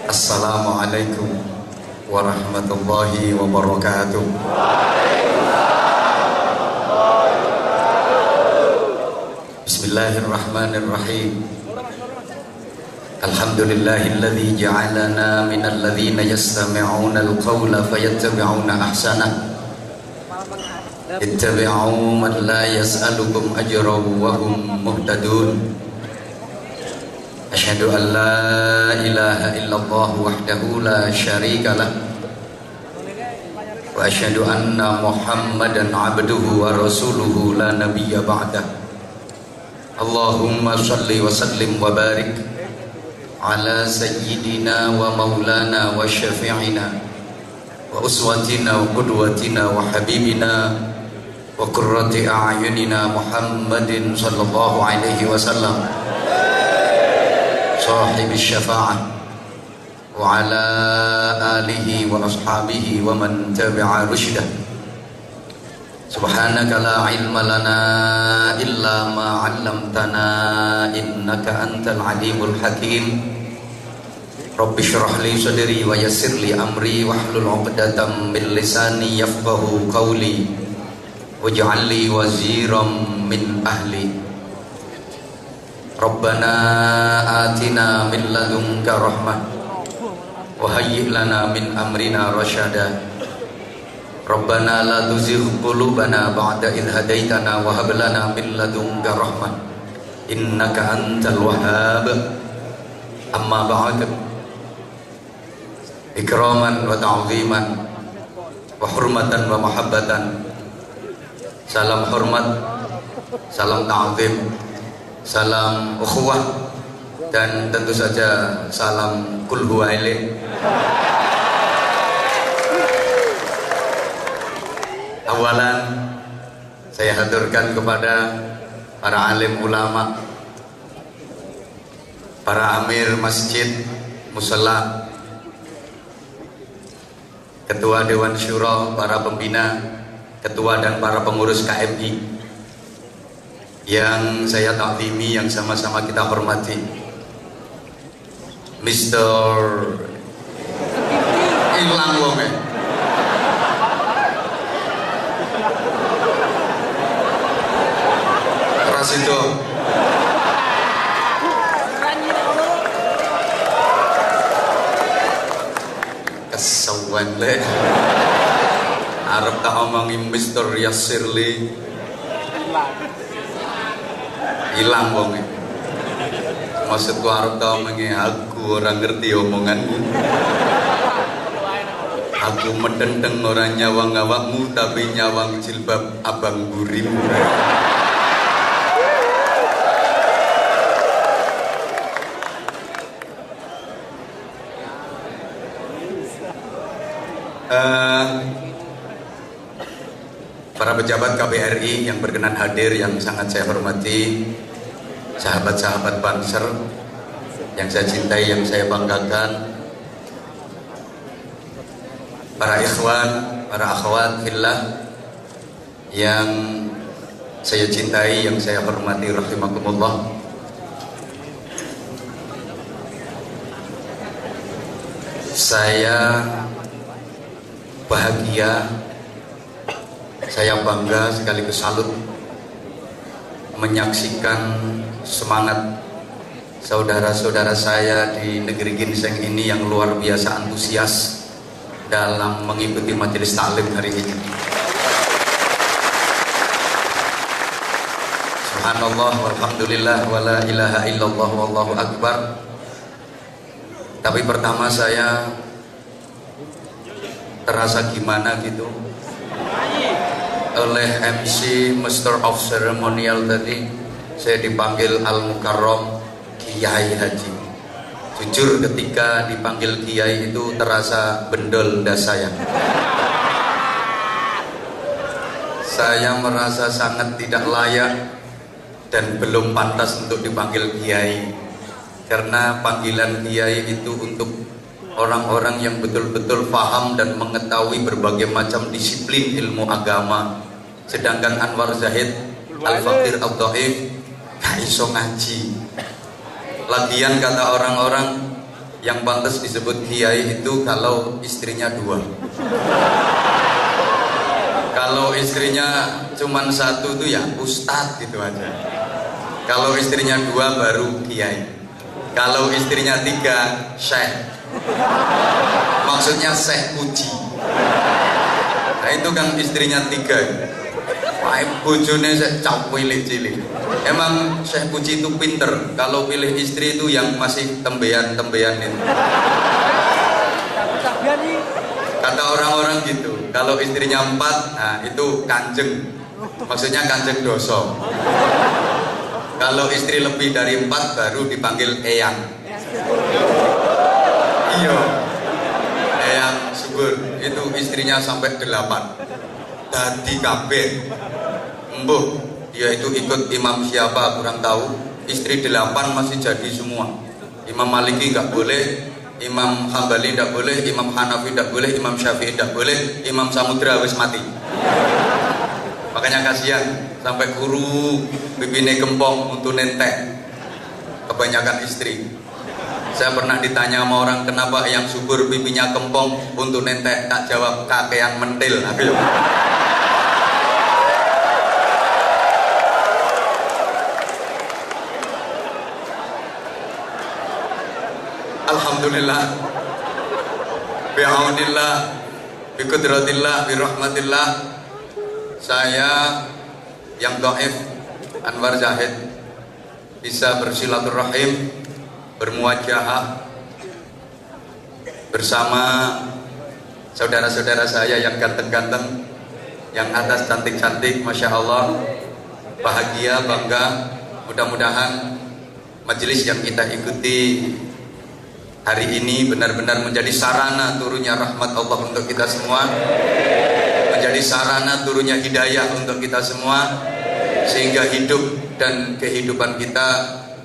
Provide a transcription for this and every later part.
Assalamualaikum warahmatullahi wabarakatuh. Bismillahirrahmanirrahim. Alhamdulillahilladzi ja'alana minal ladzina yastami'una al-qawla fayattabi'una ahsanah. Ittabi'u man la yas'alukum ajran wa hum muhtadun. Asyhadu an la ilaha illallah wahdahu la syarika lah wa asyhadu anna Muhammadan abduhu wa rasuluhu la nabiyya ba'dah. Allahumma shalli wa sallim wa barik ala sayyidina wa maulana wa syafi'ina wa uswatina wa qudwatina wa habibina wa qurrati a'yunina Muhammadin sallallahu alaihi wasallam sahib syafa'ah wa ala alihi wa ashabihi wa man tabi'a rusydah. Subhanaka la ilma lana illa ma 'allamtana innaka antal alimul hakim. Rabbi shrah li sadri wa yassir li amri wahlul 'uqdatam min lisani yafqahu qawli waj'al li waziran min ahli. Rabbana atina min ladunka rahmah wa hayyi' lana min amrina rasyada. Rabbana la tuzigh qulubana ba'da idh hadaitana wa hab lana min ladunka rahmah innaka antal wahhab. Amma ba'd. Ikraman wa ta'ziman wa hurmatan wa mahabbatan. Salam hormat, salam ta'zim, salam ukhuwah, dan tentu saja salam kul huwa ilaih. Awalan saya haturkan kepada para alim ulama, para amir masjid, musalla, ketua dewan syura, para pembina, ketua dan para pengurus KMI yang saya taklimi, yang sama-sama kita hormati. Mr. Ilang wonge. Ras itu. Kesawan le. Arab tak omongin Mr. Yassirli. Hilang wongnya. Maksudku Arab tau mengi, aku orang ngerti omonganmu. Aku medendeng orang nyawang awakmu, tapi nyawang jilbab abang burimu. Para pejabat KBRI yang berkenan hadir, yang sangat saya hormati, sahabat-sahabat Banser yang saya cintai, yang saya banggakan, para ikhwan, para akhwat fillah yang saya cintai, yang saya hormati, rahimakumullah. Saya bahagia, saya bangga sekaligus salut menyaksikan semangat saudara-saudara saya di negeri ginseng ini yang luar biasa antusias dalam mengikuti majelis taklim hari ini. Subhanallah walhamdulillah wala ilaha illallah wallahu akbar. Tapi pertama saya terasa gimana gitu oleh MC Master of Ceremonial tadi. Saya dipanggil Al-Mukarram Kiai Haji. Jujur ketika dipanggil Kiai itu terasa bendol das saya. Saya merasa sangat tidak layak dan belum pantas untuk dipanggil Kiai. Karena panggilan Kiai itu untuk orang-orang yang betul-betul paham dan mengetahui berbagai macam disiplin ilmu agama. Sedangkan Anwar Zahid Al-Fakir Al-Dhaif gak iso ngaji. Lagian kata orang-orang Yang pantas disebut kiai itu kalau istrinya 2. Kalau istrinya cuman 1 tuh ya ustadz gitu aja. Kalau istrinya 2 baru kiai. Kalau istrinya 3 syekh. Maksudnya syekh puji. Nah itu kan istrinya 3. Pak bojone sik cap cilik. Emang Syekh Puji itu pinter. Kalau pilih istri itu yang masih tembean-tembean itu. Kata orang-orang gitu. Kalau istrinya 4, nah itu kanjeng. Maksudnya kanjeng doso. Kalau istri lebih dari 4 baru dipanggil eyang. Iya. Eyang subur. Itu istrinya sampai 8. Dadi kabeh. Embuh, dia itu ikut imam siapa kurang tahu. Istri 8 masih jadi semua. Imam Maliki nggak boleh, Imam Hambali nggak boleh, Imam Hanafi nggak boleh, Imam Syafi'i nggak boleh, Imam Samudra wis mati. Makanya kasihan sampai guru bibine gempong untuk nentek. Kebanyakan istri. Saya pernah ditanya sama orang kenapa yang subur pipinya kempong untuk nentek, tak jawab kakean mentil. Alhamdulillah, bi'aunillah, biqudratillah, birahmatillah. Saya yang dhaif Anwar Zahid bisa bersilaturahim, bermuajahah bersama saudara-saudara saya yang ganteng-ganteng, yang atas cantik-cantik, Masya Allah. Bahagia, bangga. Mudah-mudahan majelis yang kita ikuti hari ini benar-benar menjadi sarana turunnya rahmat Allah untuk kita semua, menjadi sarana turunnya hidayah untuk kita semua, sehingga hidup dan kehidupan kita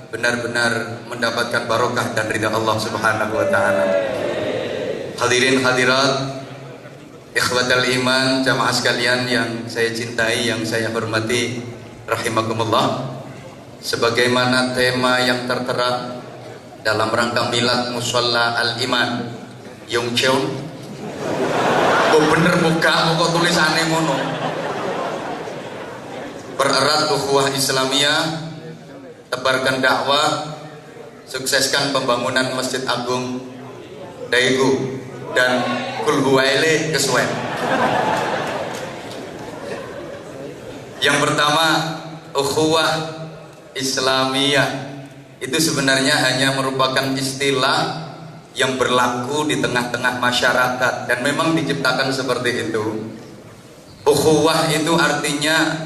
benar-benar mendapatkan barokah dan ridha Allah Subhanahu wa taala. Hadirin hadirat, ikhwatal iman, jamaah sekalian yang saya cintai, yang saya hormati, rahimakumullah. Sebagaimana tema yang tertera dalam rangka milad Musholla Al-Iman Yongcheon, kok bener buka kok tulisannya mono. Pererat ukhuwah Islamiyah, tebarkan dakwah, sukseskan pembangunan Masjid Agung Daegu dan Kulhuwaile Keswen. Yang pertama, ukhuwah Islamiyah itu sebenarnya hanya merupakan istilah yang berlaku di tengah-tengah masyarakat dan memang diciptakan seperti itu. Ukhuwah itu artinya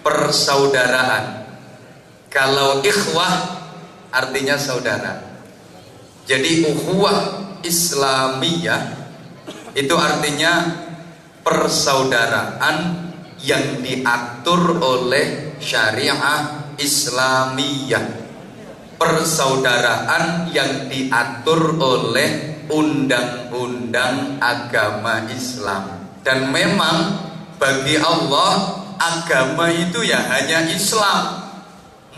persaudaraan. Kalau ikhwah artinya saudara. Jadi ukhuwah Islamiyah itu artinya persaudaraan yang diatur oleh syariah Islamiyah. Persaudaraan yang diatur oleh undang-undang agama Islam. Dan memang bagi Allah agama itu ya hanya Islam.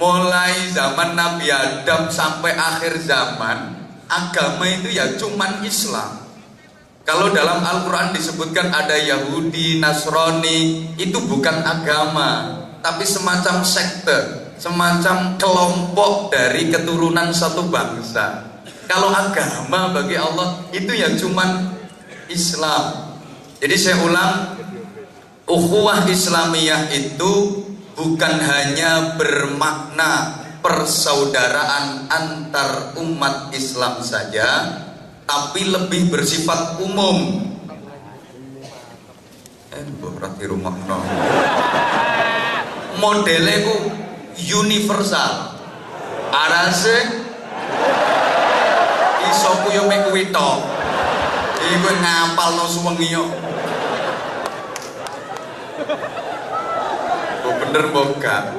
Mulai zaman Nabi Adam sampai akhir zaman, agama itu ya cuman Islam. Kalau dalam Al-Quran disebutkan ada Yahudi, Nasrani, itu bukan agama, tapi semacam sekte, semacam kelompok dari keturunan satu bangsa. Kalau agama bagi Allah itu ya cuman Islam. Jadi saya ulang, ukhuwah Islamiyah itu bukan hanya bermakna persaudaraan antar umat Islam saja, tapi lebih bersifat umum. Berarti rumah modelnya itu universal. Arase iso kuyo mek kuwi tok. Iku ngapalno suwengi yo. Bener boga.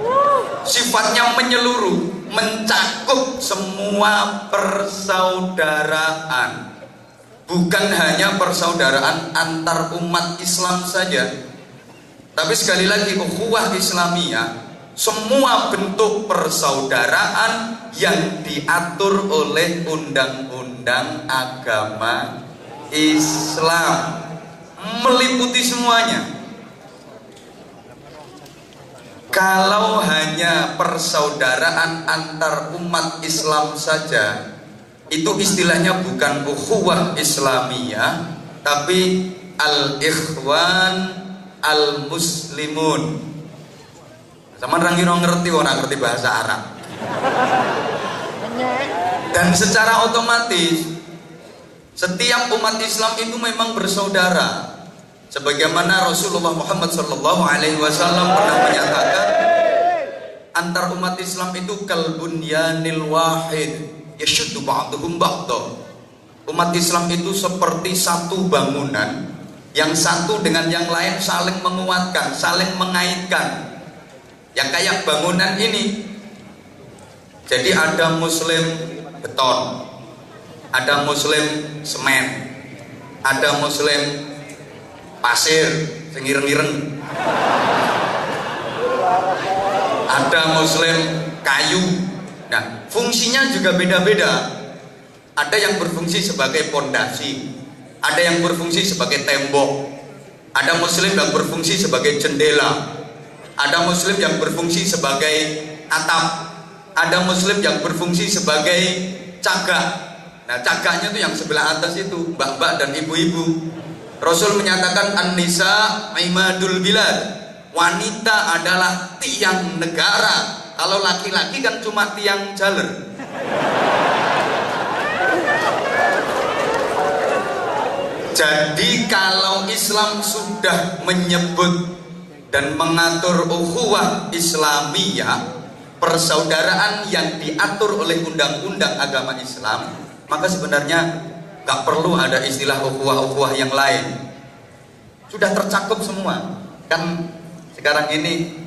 Sifatnya menyeluruh, mencakup semua persaudaraan. Bukan hanya persaudaraan antar umat Islam saja. Tapi sekali lagi ukhuwah Islamiyah, semua bentuk persaudaraan yang diatur oleh undang-undang undang-undang agama Islam, meliputi semuanya. Kalau hanya persaudaraan antar umat Islam saja, itu istilahnya bukan ukhuwah Islamiyah, tapi al-ikhwan al-muslimun. Sama orang ngerti bahasa Arab. Dan secara otomatis setiap umat Islam itu memang bersaudara. Sebagaimana Rasulullah Muhammad SAW pernah menyatakan, antar umat Islam itu kalbunyanil wahid yashuddu ba'duhum ba'da. Umat Islam itu seperti satu bangunan yang satu dengan yang lain saling menguatkan, saling mengaitkan. Yang kayak bangunan ini. Jadi ada muslim beton, ada muslim semen, ada muslim pasir sing ireng-ireng, ada muslim kayu. Nah, fungsinya juga beda-beda. Ada yang berfungsi sebagai pondasi, ada yang berfungsi sebagai tembok, ada muslim yang berfungsi sebagai jendela, ada muslim yang berfungsi sebagai atap, ada muslim yang berfungsi sebagai cagak. Nah, cagaknya tuh yang sebelah atas itu, mbak-mbak dan ibu-ibu. Rasul menyatakan an-nisa imadul bilad. Wanita adalah tiang negara. Kalau laki-laki kan cuma tiang jaler. Jadi kalau Islam sudah menyebut dan mengatur ukhuwah Islamiyah, persaudaraan yang diatur oleh undang-undang agama Islam, maka sebenarnya gak perlu ada istilah ukhuwah-ukhuwah yang lain. Sudah tercakup semua. Kan sekarang ini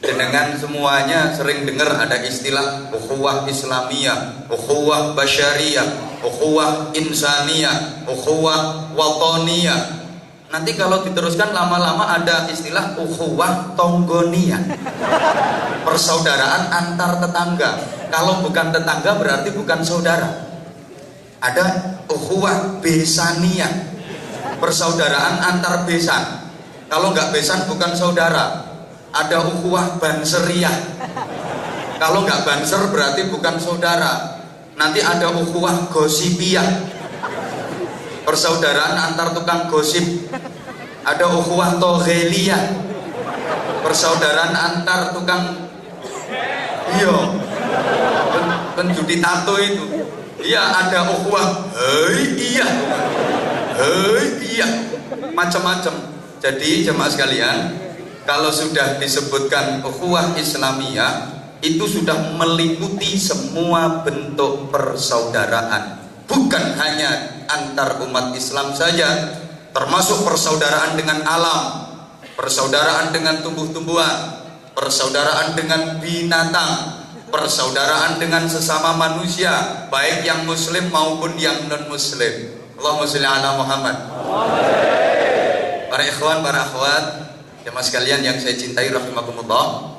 jenengan semuanya sering dengar ada istilah ukhuwah Islamiyah, ukhuwah basyariyah, ukhuwah insaniyah, ukhuwah watoniyah. Nanti kalau diteruskan lama-lama ada istilah ukhuwah tonggoniyah, persaudaraan antar tetangga. Kalau bukan tetangga berarti bukan saudara. Ada ukhuwah besaniyah, persaudaraan antar besan. Kalau nggak besan bukan saudara. Ada ukhuwah banseriyah. Kalau nggak banser berarti bukan saudara. Nanti ada ukhuwah gosipiyah, persaudaraan antar tukang gosip. Ada ukhuwah togheliyah, persaudaraan antar tukang penjudi tato itu. Iya, ada ukhuwah iya, macam-macam. Jadi jemaah sekalian, kalau sudah disebutkan ukhuwah Islamiyah, itu sudah meliputi semua bentuk persaudaraan, bukan hanya antar umat Islam saja, termasuk persaudaraan dengan alam, persaudaraan dengan tumbuh-tumbuhan, persaudaraan dengan binatang, persaudaraan dengan sesama manusia, baik yang muslim maupun yang non muslim. Allahumma sholli ala Muhammad. Para ikhwan, para akhwat, jemaah sekalian yang saya cintai rahimakumullah,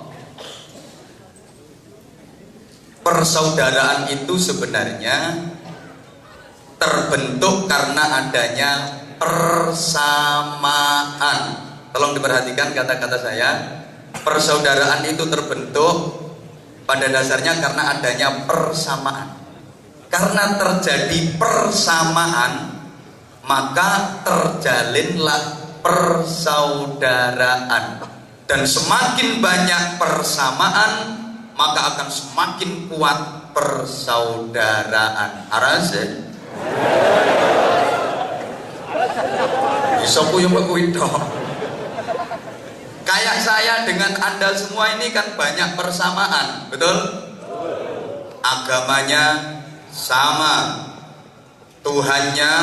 persaudaraan itu sebenarnya terbentuk karena adanya persamaan. Tolong diperhatikan kata-kata saya. Persaudaraan itu terbentuk pada dasarnya karena adanya persamaan. Karena terjadi persamaan, maka terjalinlah persaudaraan. Dan semakin banyak persamaan, maka akan semakin kuat persaudaraan. Arase bisa puyung tok. Kayak saya dengan Anda semua ini kan banyak persamaan, betul? Agamanya sama, Tuhannya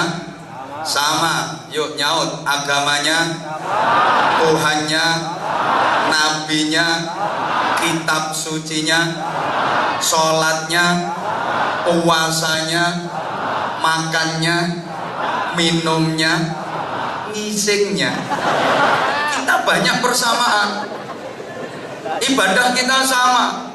sama. Yuk nyaut, agamanya, Tuhannya, nabinya, kitab sucinya, sholatnya, puasanya, makannya, minumnya, ngisingnya. Kita banyak persamaan. Ibadah kita sama.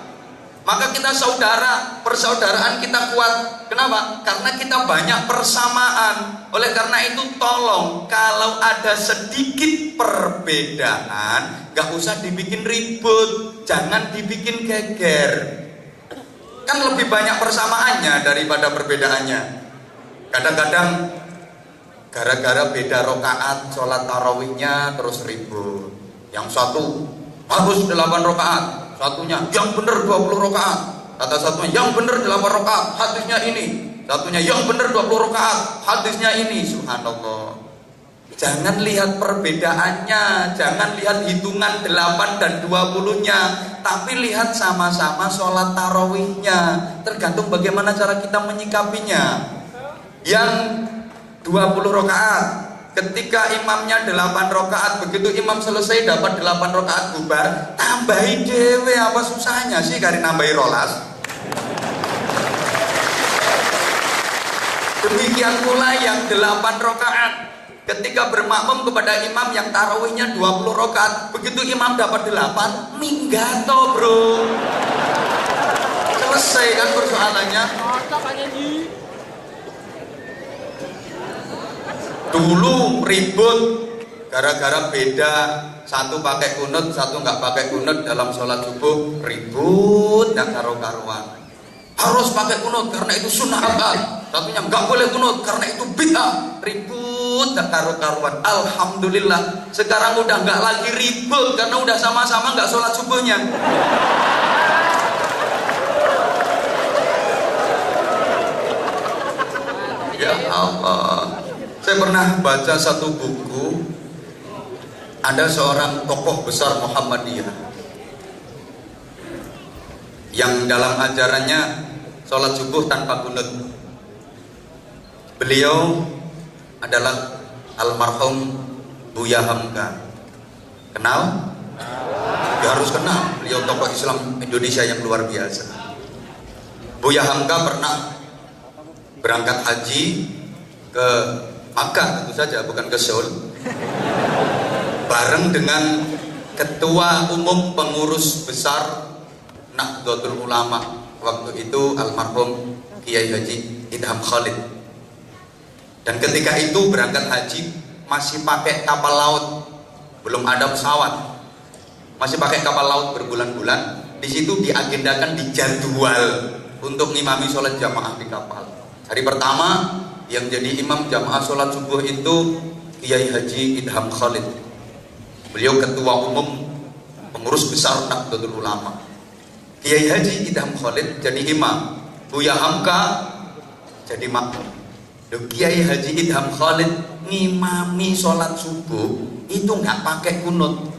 Maka kita saudara, persaudaraan kita kuat. Kenapa? Karena kita banyak persamaan. Oleh karena itu tolong, kalau ada sedikit perbedaan, gak usah dibikin ribut, jangan dibikin geger. Kan lebih banyak persamaannya daripada perbedaannya. Kadang-kadang gara-gara beda rokaat sholat tarawihnya terus ribut. Yang satu harus 8 rokaat, satunya yang benar 20 rokaat, kata satunya yang benar 8 rokaat, hadisnya ini, satunya yang benar 20 rokaat, hadisnya ini. Subhanallah. Jangan lihat perbedaannya, jangan lihat hitungan 8 dan 20-nya, tapi lihat sama-sama sholat tarawihnya. Tergantung bagaimana cara kita menyikapinya. Yang 20 rokaat, ketika imamnya 8 rokaat, begitu imam selesai dapat 8 rokaat bubar, tambahi dewe, apa susahnya sih kari nambahi rolas. Demikian pula yang 8 rokaat, ketika bermakmum kepada imam yang tarawihnya 20 rokaat, begitu imam dapat 8, minggato bro, selesai kan persoalannya. Dulu ribut gara-gara beda, satu pakai kunut, satu nggak pakai kunut dalam sholat subuh, ribut dan karu-karuan. Harus pakai kunut karena itu sunnah akad, satunya nggak boleh kunut karena itu bid'ah, ribut dan karu-karuan. Alhamdulillah sekarang udah nggak lagi ribut karena udah sama-sama nggak sholat subuhnya. Ya Allah. Saya pernah baca satu buku, ada seorang tokoh besar Muhammadiyah yang dalam ajarannya sholat subuh tanpa kunut. Beliau adalah almarhum Buya Hamka. Kenal? Ya harus kenal. Beliau tokoh Islam Indonesia yang luar biasa. Buya Hamka pernah berangkat haji ke Makkah, tentu saja, bukan ke Seoul, bareng dengan ketua umum pengurus besar Nahdlatul Ulama waktu itu almarhum Kiai Haji Idham Khalid. Dan ketika itu berangkat haji masih pakai kapal laut, belum ada pesawat, masih pakai kapal laut berbulan-bulan. Di situ diagendakan, dijadwal untuk ngimami sholat jamaah di kapal. Hari pertama yang jadi imam jamaah sholat subuh itu Kiai Haji Idham Khalid. Beliau ketua umum pengurus besar Nahdlatul Ulama. Kiai Haji Idham Khalid jadi imam, Buya Hamka jadi makmum. Kiai Haji Idham Khalid ngimami sholat subuh itu nggak pakai kunut.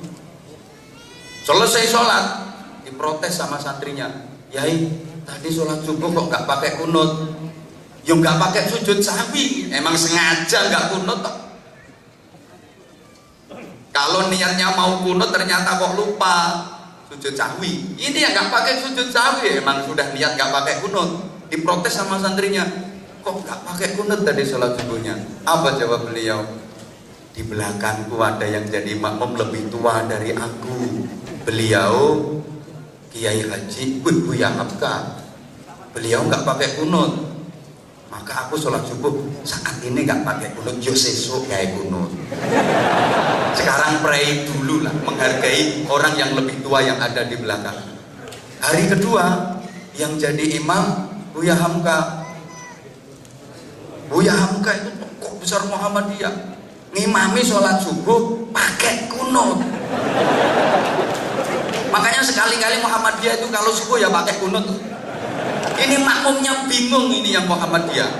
Selesai sholat diprotes sama santrinya, Yai tadi sholat subuh kok nggak pakai kunut? Ya nggak pakai sujud sahwi, emang sengaja nggak kunut. Kalau niatnya mau kunut ternyata kok lupa sujud sahwi. Ini yang nggak pakai sujud sahwi, emang sudah niat nggak pakai kunut. Diprotes sama santrinya, kok nggak pakai kunut tadi sholat subuhnya? Apa jawab beliau? Di belakangku ada yang jadi makmum lebih tua dari aku. Beliau Kiai Haji Buya Hamka, beliau nggak pakai kunut. Maka aku sholat subuh saat ini nggak pakai kunut, yo sesuk kayak kunut. Sekarang pray dulu lah, menghargai orang yang lebih tua yang ada di belakang. Hari kedua yang jadi imam Buya Hamka. Buya Hamka itu tokoh besar Muhammadiyah, ngimami sholat subuh pakai kunut. Makanya sekali-kali Muhammadiyah itu kalau subuh ya pakai kunut. Ini makmumnya bingung, ini yang Muhammadiyah.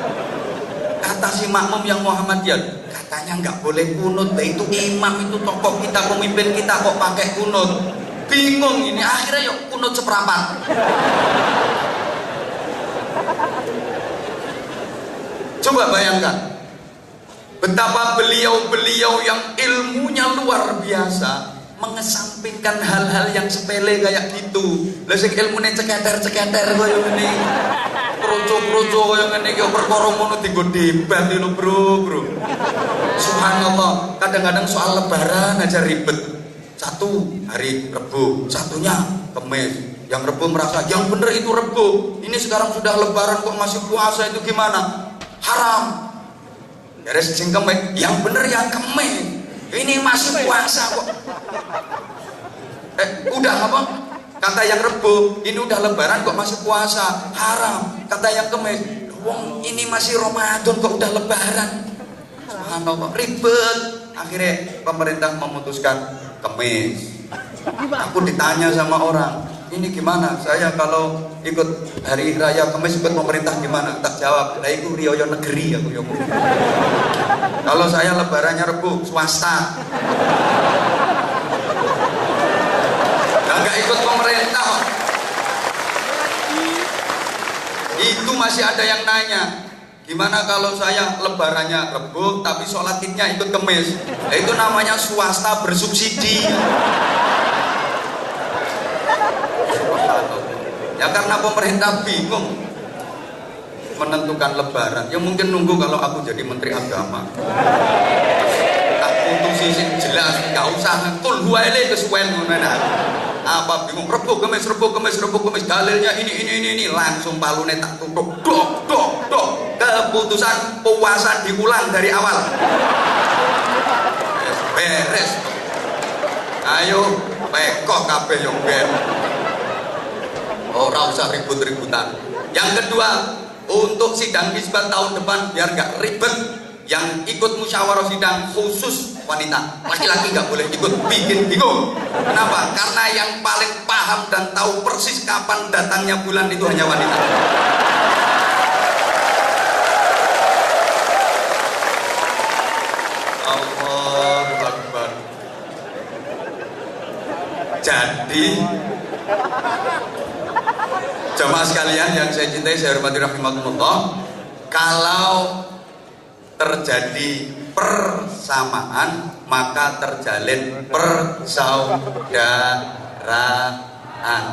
Kata si makmum yang Muhammadiyah, katanya nggak boleh kunut, itu imam, itu tokoh kita, pemimpin kita kok pakai kunut. Bingung ini, akhirnya yuk kunut seperempat. Coba bayangkan betapa beliau-beliau yang ilmunya luar biasa mengesampingkan hal-hal yang sepele kayak gitu. Lah sing ilmune ceketer-ceketer koyo ngene. Kroco-kroco koyo ngene iki perkara ngono dienggo debat lho, Bro. Subhanallah, kadang-kadang soal lebaran aja ribet. Satu hari Rebo, satunya Kamis. Yang Rebo merasa yang bener itu Rebo. Ini sekarang sudah Lebaran kok masih puasa, itu gimana? Haram. Beres sing Kemis, yang bener yang Kemis. Ini masih puasa kok. Udah apa? Kata yang Rebo, ini udah Lebaran kok masih puasa, haram. Kata yang Kemis, wong ini masih Ramadan kok udah Lebaran. Subhanallah, ribet. Akhirnya pemerintah memutuskan Kemis. Aku ditanya sama orang, ini gimana? Saya kalau ikut hari raya Kemis ikut pemerintah gimana? Tak jawab, lah itu riyo negeri aku yo. Kalau saya lebarannya Rebo swasta. Enggak ikut pemerintah. Itu masih ada yang nanya, gimana kalau saya lebarannya Rebo tapi sholat idnya ikut Kemis? Nah, itu namanya swasta bersubsidi. Ya karena pemerintah bingung menentukan lebaran. Ya mungkin nunggu kalau aku jadi menteri agama. Tak putusi sing jelas, enggak usah ngtul huwaile kesuwen ngono nah. Apa bingung Rebo Kemis dalilnya ini langsung palune tak tutup. Dok. Keputusan puasa diulang dari awal. Beres. Ayo pekok kabeh yo ben. Ora usah ribut-ributan. Yang kedua, untuk sidang isbat tahun depan biar gak ribet, yang ikut musyawarah sidang khusus wanita, laki-laki gak boleh ikut, bikin bingung. Kenapa? Karena yang paling paham dan tahu persis kapan datangnya bulan itu hanya wanita. Allahu Akbar. Jadi jamaah sekalian yang saya cintai, saya hormati rahimakumullah, kalau terjadi persamaan maka terjalin persaudaraan.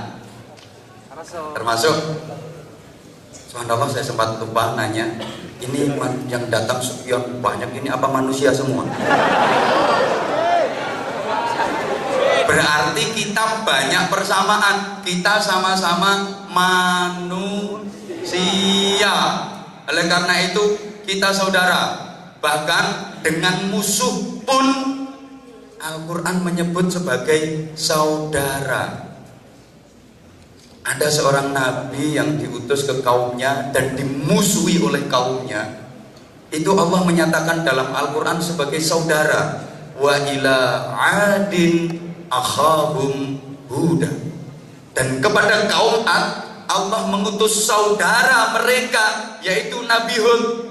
Termasuk subhanallah, saya sempat lupa nanya, ini yang datang sekian banyak ini apa manusia semua? Berarti kita banyak persamaan, kita sama-sama manusia. Oleh karena itu kita saudara. Bahkan dengan musuh pun Al-Quran menyebut sebagai saudara. Ada seorang nabi yang diutus ke kaumnya dan dimusuhi oleh kaumnya. Itu Allah menyatakan dalam Al-Quran sebagai saudara. Wa ila adin akhahum Huda. Dan kepada kaum Ad Allah mengutus saudara mereka yaitu Nabi Hud.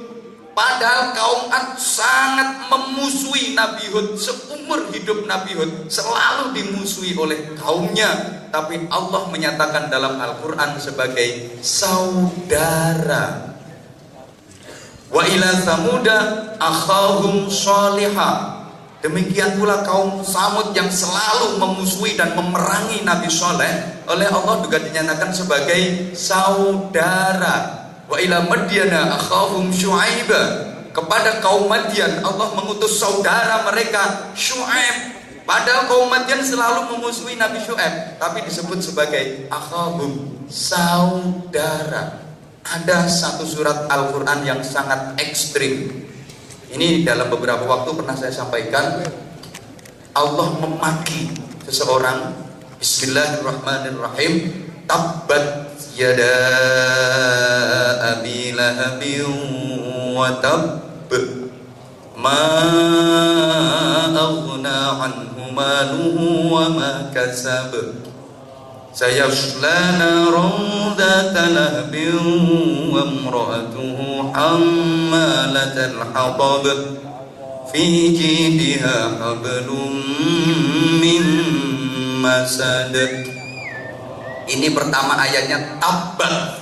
Padahal kaum Ad sangat memusuhi Nabi Hud. Seumur hidup Nabi Hud selalu dimusuhi oleh kaumnya, tapi Allah menyatakan dalam Al-Quran sebagai saudara. Wa ila Samuda akhahum Shalihah. Demikian pula kaum Samud yang selalu memusuhi dan memerangi Nabi Soleh, oleh Allah juga dinyatakan sebagai saudara. Wa ila Madyana akhahum Syu'aiba. Kepada kaum Madian Allah mengutus saudara mereka Syu'aib. Padahal kaum Madian selalu memusuhi Nabi Syu'aib, tapi disebut sebagai akhahum, saudara. Ada satu surat Al-Quran yang sangat ekstrim. Ini dalam beberapa waktu pernah saya sampaikan. Allah memaki seseorang. Bismillahirrahmanirrahim. Tabbat yada abi lahabin wa tabb ma aghna anhu maluhu wa ma kasab sayasla naran dhata lahbin wa imra'atuhu hammalatal hatab fi jidha hablum min masad. Ini pertama ayatnya tabbat,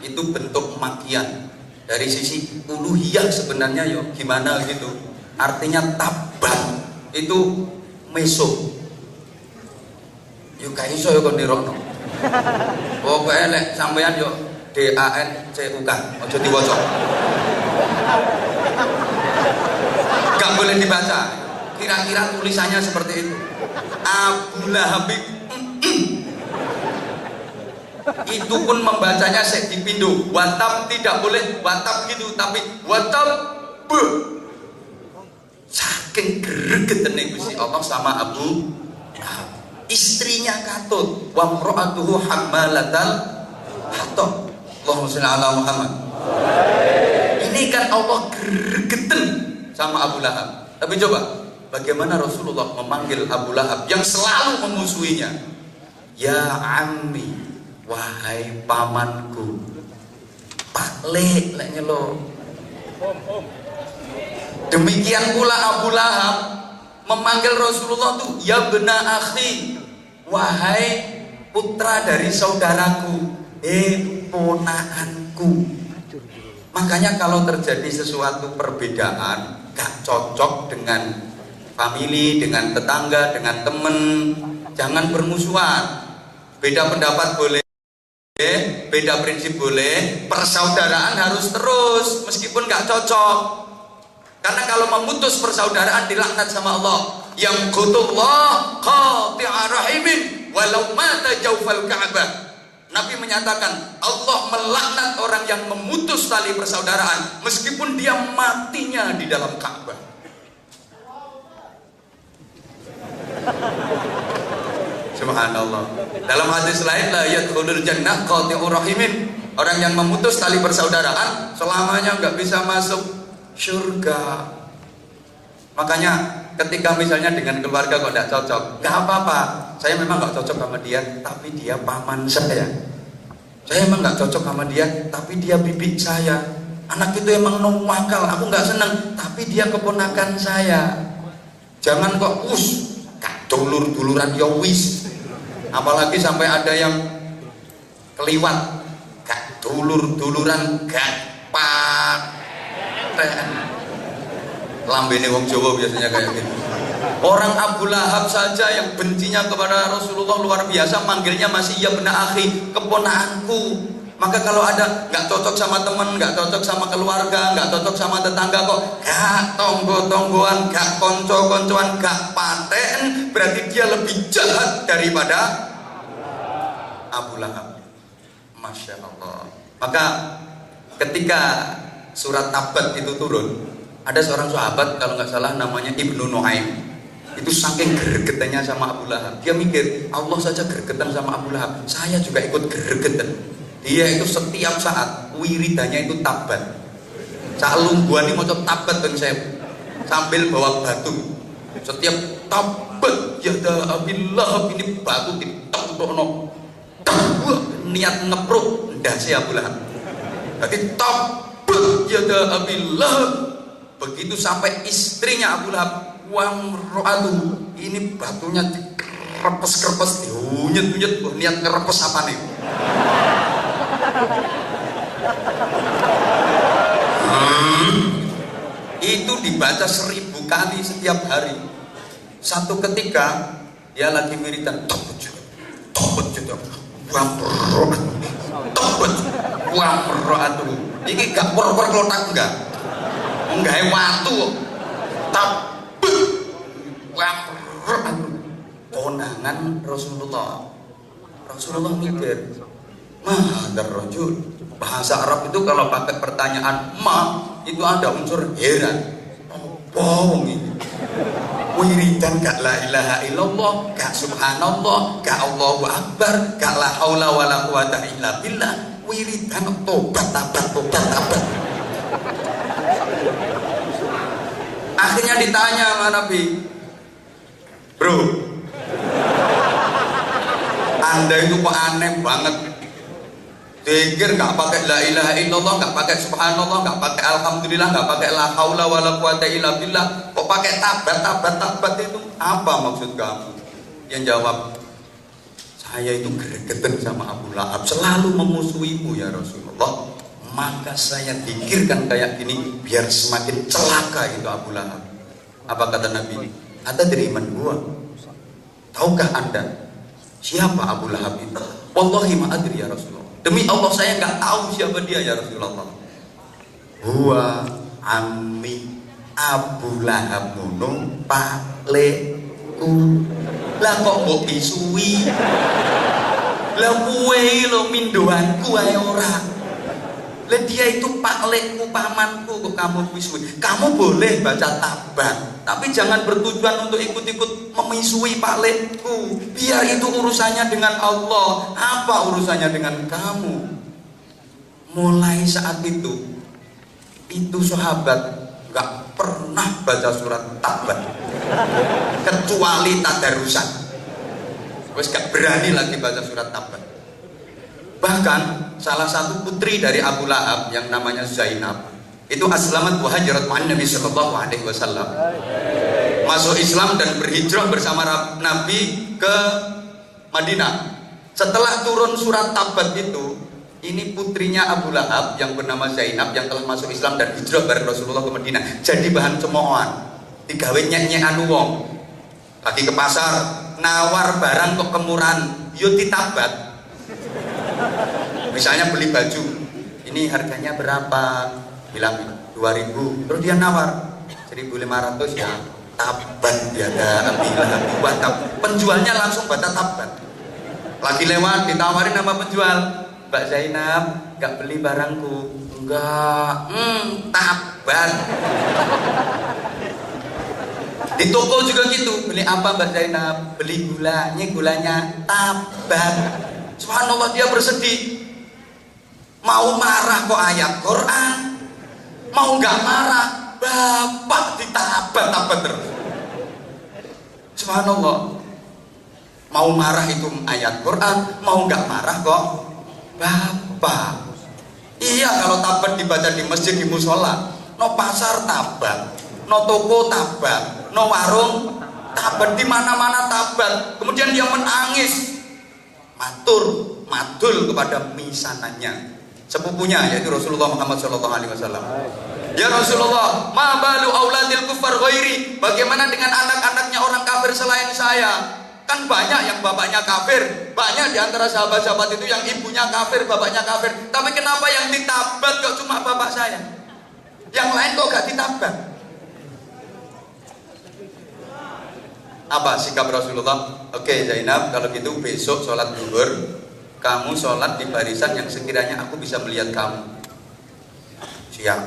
itu bentuk makian. Dari sisi uluhiyah sebenarnya yo gimana gitu. Artinya tabbat itu meso. Yo gak iso yo kon nirokno. Pokoke lek sampean yo DANCUK aja diwaca. Gak boleh dibaca. Kira-kira tulisannya seperti itu. Abu Lahab. Itu pun membacanya sek dipindo. Watab tidak boleh watab gitu, tapi watab be. Saking gregetene Gusti Allah sama Abu Lahab. Istrinya katut, wa imra'atuhu hammalatal hatab. Allahumma shalli ala Muhammad. Ini kan Allah gregeten sama Abu Lahab. Tapi coba, bagaimana Rasulullah memanggil Abu Lahab yang selalu memusuhinya? Ya ammi, wahai pamanku. Pak leknya lo. Demikian pula Abu Lahab memanggil Rasulullah tuh ya bena akhi, wahai putra dari saudaraku, ponaanku. Makanya kalau terjadi sesuatu perbedaan gak cocok dengan family, dengan tetangga, dengan temen, jangan bermusuhan. Beda pendapat boleh, beda prinsip boleh, persaudaraan harus terus meskipun gak cocok. Karena kalau memutus persaudaraan dilaknat sama Allah. Yang qutullah qati'a rahimin walau mata jawfal Ka'bah. Nabi menyatakan Allah melaknat orang yang memutus tali persaudaraan meskipun dia matinya di dalam Ka'bah. Subhanallah. Dalam hadis lain la yadkhulul jannah qati'ur rahimin. Orang yang memutus tali persaudaraan selamanya nggak bisa masuk surga. Makanya ketika misalnya dengan keluarga kok tidak cocok, nggak apa-apa. Saya memang nggak cocok sama dia, tapi dia paman saya. Saya memang nggak cocok sama dia, tapi dia bibi saya. Anak itu emang nuwakal, aku nggak seneng, tapi dia keponakan saya. Jangan kok kak dulur-duluran ya wis. Apalagi sampai ada yang keliwat, kak dulur-duluran gak paten. Lambene wong Jawa biasanya kayak gitu. Orang Abu Lahab saja yang bencinya kepada Rasulullah luar biasa, manggilnya masih ya bena akhi, keponakanku. Maka kalau ada nggak cocok sama teman, nggak cocok sama keluarga, nggak cocok sama tetangga kok gak tonggo-tonggoan, gak konco-koncoan, gak paten, berarti dia lebih jahat daripada Abu Lahab. Masya Allah. Maka ketika surat Tabat itu turun, ada seorang sahabat kalau nggak salah namanya Ibnu Nuaim. Itu saking gregetannya sama Abu Lahab, dia mikir Allah saja gregetan sama Abu Lahab, saya juga ikut gregetan. Dia itu setiap saat wiridannya itu tabat. Sak lungguhan ini mau tabat bang saya, sambil bawa batu. Setiap tabat ya dah Abu Lahab, ini batu ditempelno. Niat ngepruk ndase Abu Lahab. Berarti tabat ya dah Abu Lahab. Begitu sampai istrinya Abu Lahab, wamro'atu, ini batunya dikerepes-kerepes, diunyet-unyet, niat ngerepes apa nih? Itu dibaca 1000 kali setiap hari. Satu ketika dia lagi wiridan, tobat juga, wamro'atu. Ini gak por-por klotak enggak? Enggak watu, tapi konangan Rasulullah. Rasulullah mikir, mahadar rajul. Bahasa Arab itu kalau pakai pertanyaan ma itu ada unsur heran. Bohong ini. Wiridan gak la ilaha illallah, gak subhanallah, gak Allahu akbar, gak la haula wala quwata illa billah. Wiridan tobat. Akhirnya ditanya sama Nabi, bro, Anda itu kok aneh banget. Pikir gak pakai la ilaha illallah, gak pakai subhanallah, gak pakai alhamdulillah, gak pakai la haula wala quwata illa billah, kok pakai tabat itu apa maksud kamu? Yang jawab, saya itu gregetan sama Abu Lahab, selalu memusuhimu ya Rasulullah. Maka saya pikirkan kayak gini biar semakin celaka itu Abu Lahab. Apa kata Nabi? Ada dari iman gua. Tahukah Anda siapa Abu Lahab itu? Wallahi ma adri ya Rasulullah. Demi Allah saya nggak tahu siapa dia ya Rasulullah. Huwa ammi Abu Lahab ngono pakleku. Lah kok mbok bisui? Lah kowe lo mindoanku ae ora. Lah dia itu paklekku, pamanku, kok kamu misui. Kamu boleh baca tabang, tapi jangan bertujuan untuk ikut-ikut memisui paklekku. Biar itu urusannya dengan Allah. Apa urusannya dengan kamu? Mulai saat itu sahabat nggak pernah baca surat tabang kecuali tadarusan. Wes gak berani lagi baca surat tabang. Bahkan salah satu putri dari Abu Lahab yang namanya Zainab itu aslamat wa hajarat ma'an Nabi sallallahu alaihi wasallam, masuk Islam dan berhijrah bersama Nabi ke Madinah. Setelah turun surat Tabat itu, ini putrinya Abu Lahab yang bernama Zainab yang telah masuk Islam dan hijrah bareng Rasulullah ke Madinah jadi bahan cemoohan, digawe nyek-nyekan wong. Lagi ke pasar nawar barang kok kemurahan, yo ditabat. Misalnya beli baju, ini harganya berapa? Bilang 2.000, terus dia nawar 1.500 ya. Tabat dia ada buat penjualnya langsung baca tabat. Lagi lewat ditawarin sama penjual, Mbak Zainab, nggak beli barangku? Enggak, tabat. Di toko juga gitu, beli apa Mbak Zainab? Beli gulanya tabat. Subhanallah, dia bersedih. Mau marah kok ayat Quran, mau nggak marah bapak ditabat-tabat terus. Subhanallah, mau marah itu ayat Quran, mau nggak marah kok bapak. Iya, kalau tabat dibaca di masjid, di musola, no pasar tabat, no toko tabat, no warung tabat, di mana-mana tabat. Kemudian dia menangis, madul kepada misanannya, sepupunya yaitu Rasulullah Muhammad SAW. Ya Rasulullah, ma balu auladil kufar ghairi, bagaimana dengan anak-anaknya orang kafir selain saya? Kan banyak yang bapaknya kafir, banyak di antara sahabat-sahabat itu yang ibunya kafir, bapaknya kafir. Tapi kenapa yang ditabat kok cuma bapak saya? Yang lain kok gak ditabat? Apa sikap Rasulullah? Oke Zainab, kalau gitu besok sholat zuhur kamu sholat di barisan yang sekiranya aku bisa melihat kamu. Siap.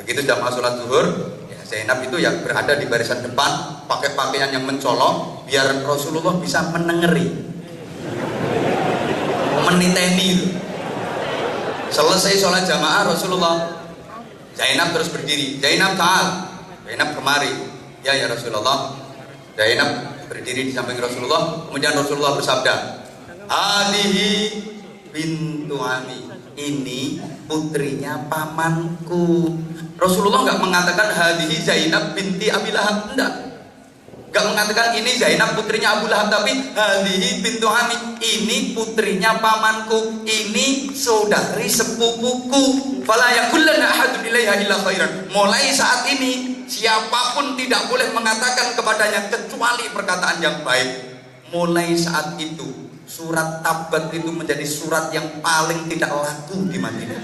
Begitu jamaah sholat zuhur, ya Zainab itu yang berada di barisan depan, pakai pakaian yang mencolok, biar Rasulullah bisa menengeri, meniteni. Selesai sholat jamaah Rasulullah, Zainab terus berdiri. Zainab ta'al, Zainab kemari. Ya Rasulullah. Zainab berdiri di samping Rasulullah. Kemudian Rasulullah bersabda, Alihi bintu Ami, ini putrinya pamanku. Rasulullah nggak mengatakan hadihi Zainab binti Abi Lahab, enggak. Nggak mengatakan ini Zainab putrinya Abu Lahab, tapi hadihi bintu Ami, ini putrinya pamanku, ini saudari sepupuku. Fala yaqulanna ahadun ilaiha illa khairan. Mulai saat ini siapapun tidak boleh mengatakan kepadanya kecuali perkataan yang baik. Mulai saat itu surat Tabat itu menjadi surat yang paling tidak laku di Madinah.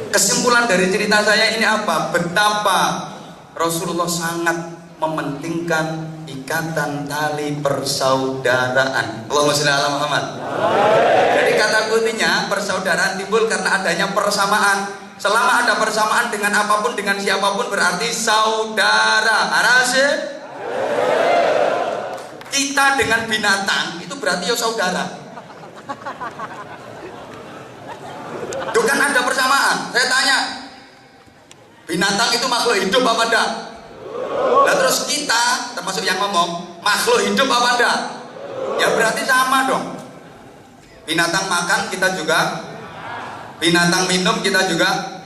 Kesimpulan dari cerita saya ini apa? Betapa Rasulullah sangat mementingkan ikatan tali persaudaraan. Allahumma sholli ala Muhammad. Jadi kata kuncinya persaudaraan timbul karena adanya persamaan. Selama ada persamaan dengan apapun, dengan siapapun, berarti saudara. Arase? Kita dengan binatang itu berarti ya saudara. Itu kan ada persamaan. Saya tanya, binatang itu makhluk hidup apa enggak? Nah terus kita, termasuk yang ngomong, makhluk hidup apa enggak? Ya berarti sama dong. Binatang makan kita juga, binatang minum kita juga,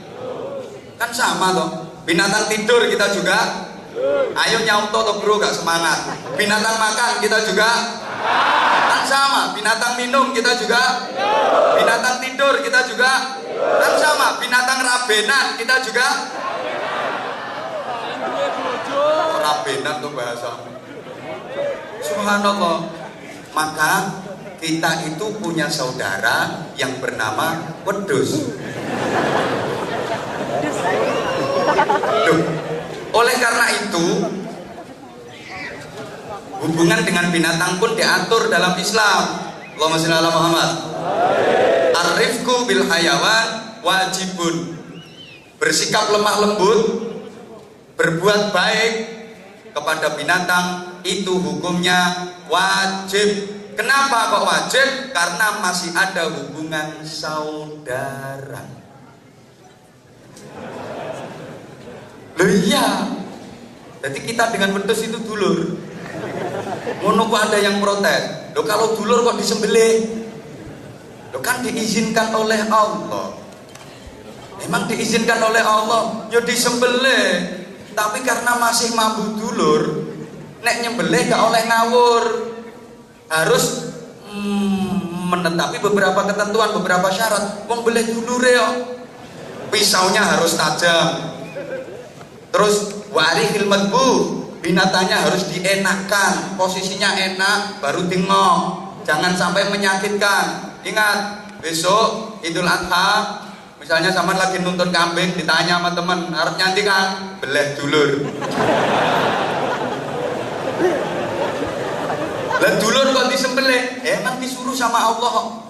kan sama dong. Binatang tidur kita juga. Ayo nyauto toh bro, gak semangat. Binatang makan kita juga kan sama. Binatang minum kita juga, binatang tidur kita juga kan sama. Binatang rabenan kita juga. Rabenan tuh bahasa. Subhanallah. Maka kita itu punya saudara yang bernama wedhus. Oleh karena itu, Hubungan dengan binatang pun diatur dalam Islam. Allahumma shalli ala Muhammad. Ar-rifqu bil hayawan wajibun. Bersikap lemah lembut, berbuat baik kepada binatang itu hukumnya wajib. Kenapa kok wajib? Karena masih ada hubungan saudara. Loh iya. Jadi kita dengan wedhus itu dulur. Ngono kok ada yang protes. Loh kalau dulur kok disembelih? Loh kan diizinkan oleh Allah. Emang diizinkan oleh Allah, ya disembelih. Tapi karena masih mampu dulur, nek nyembelih gak oleh ngawur. Harus menetapi beberapa ketentuan, beberapa syarat. Wong belih dulure yo. Pisaunya harus tajam. Terus warihil madbu, binatangnya harus dienakkan, posisinya enak baru dingok. Jangan sampai menyakitkan. Ingat, besok Idul Adha misalnya sama lagi nonton kambing, ditanya sama temen, harus nyanti kan? Beleh dulur. Lah dulur kok disembelih? Emang disuruh sama Allah.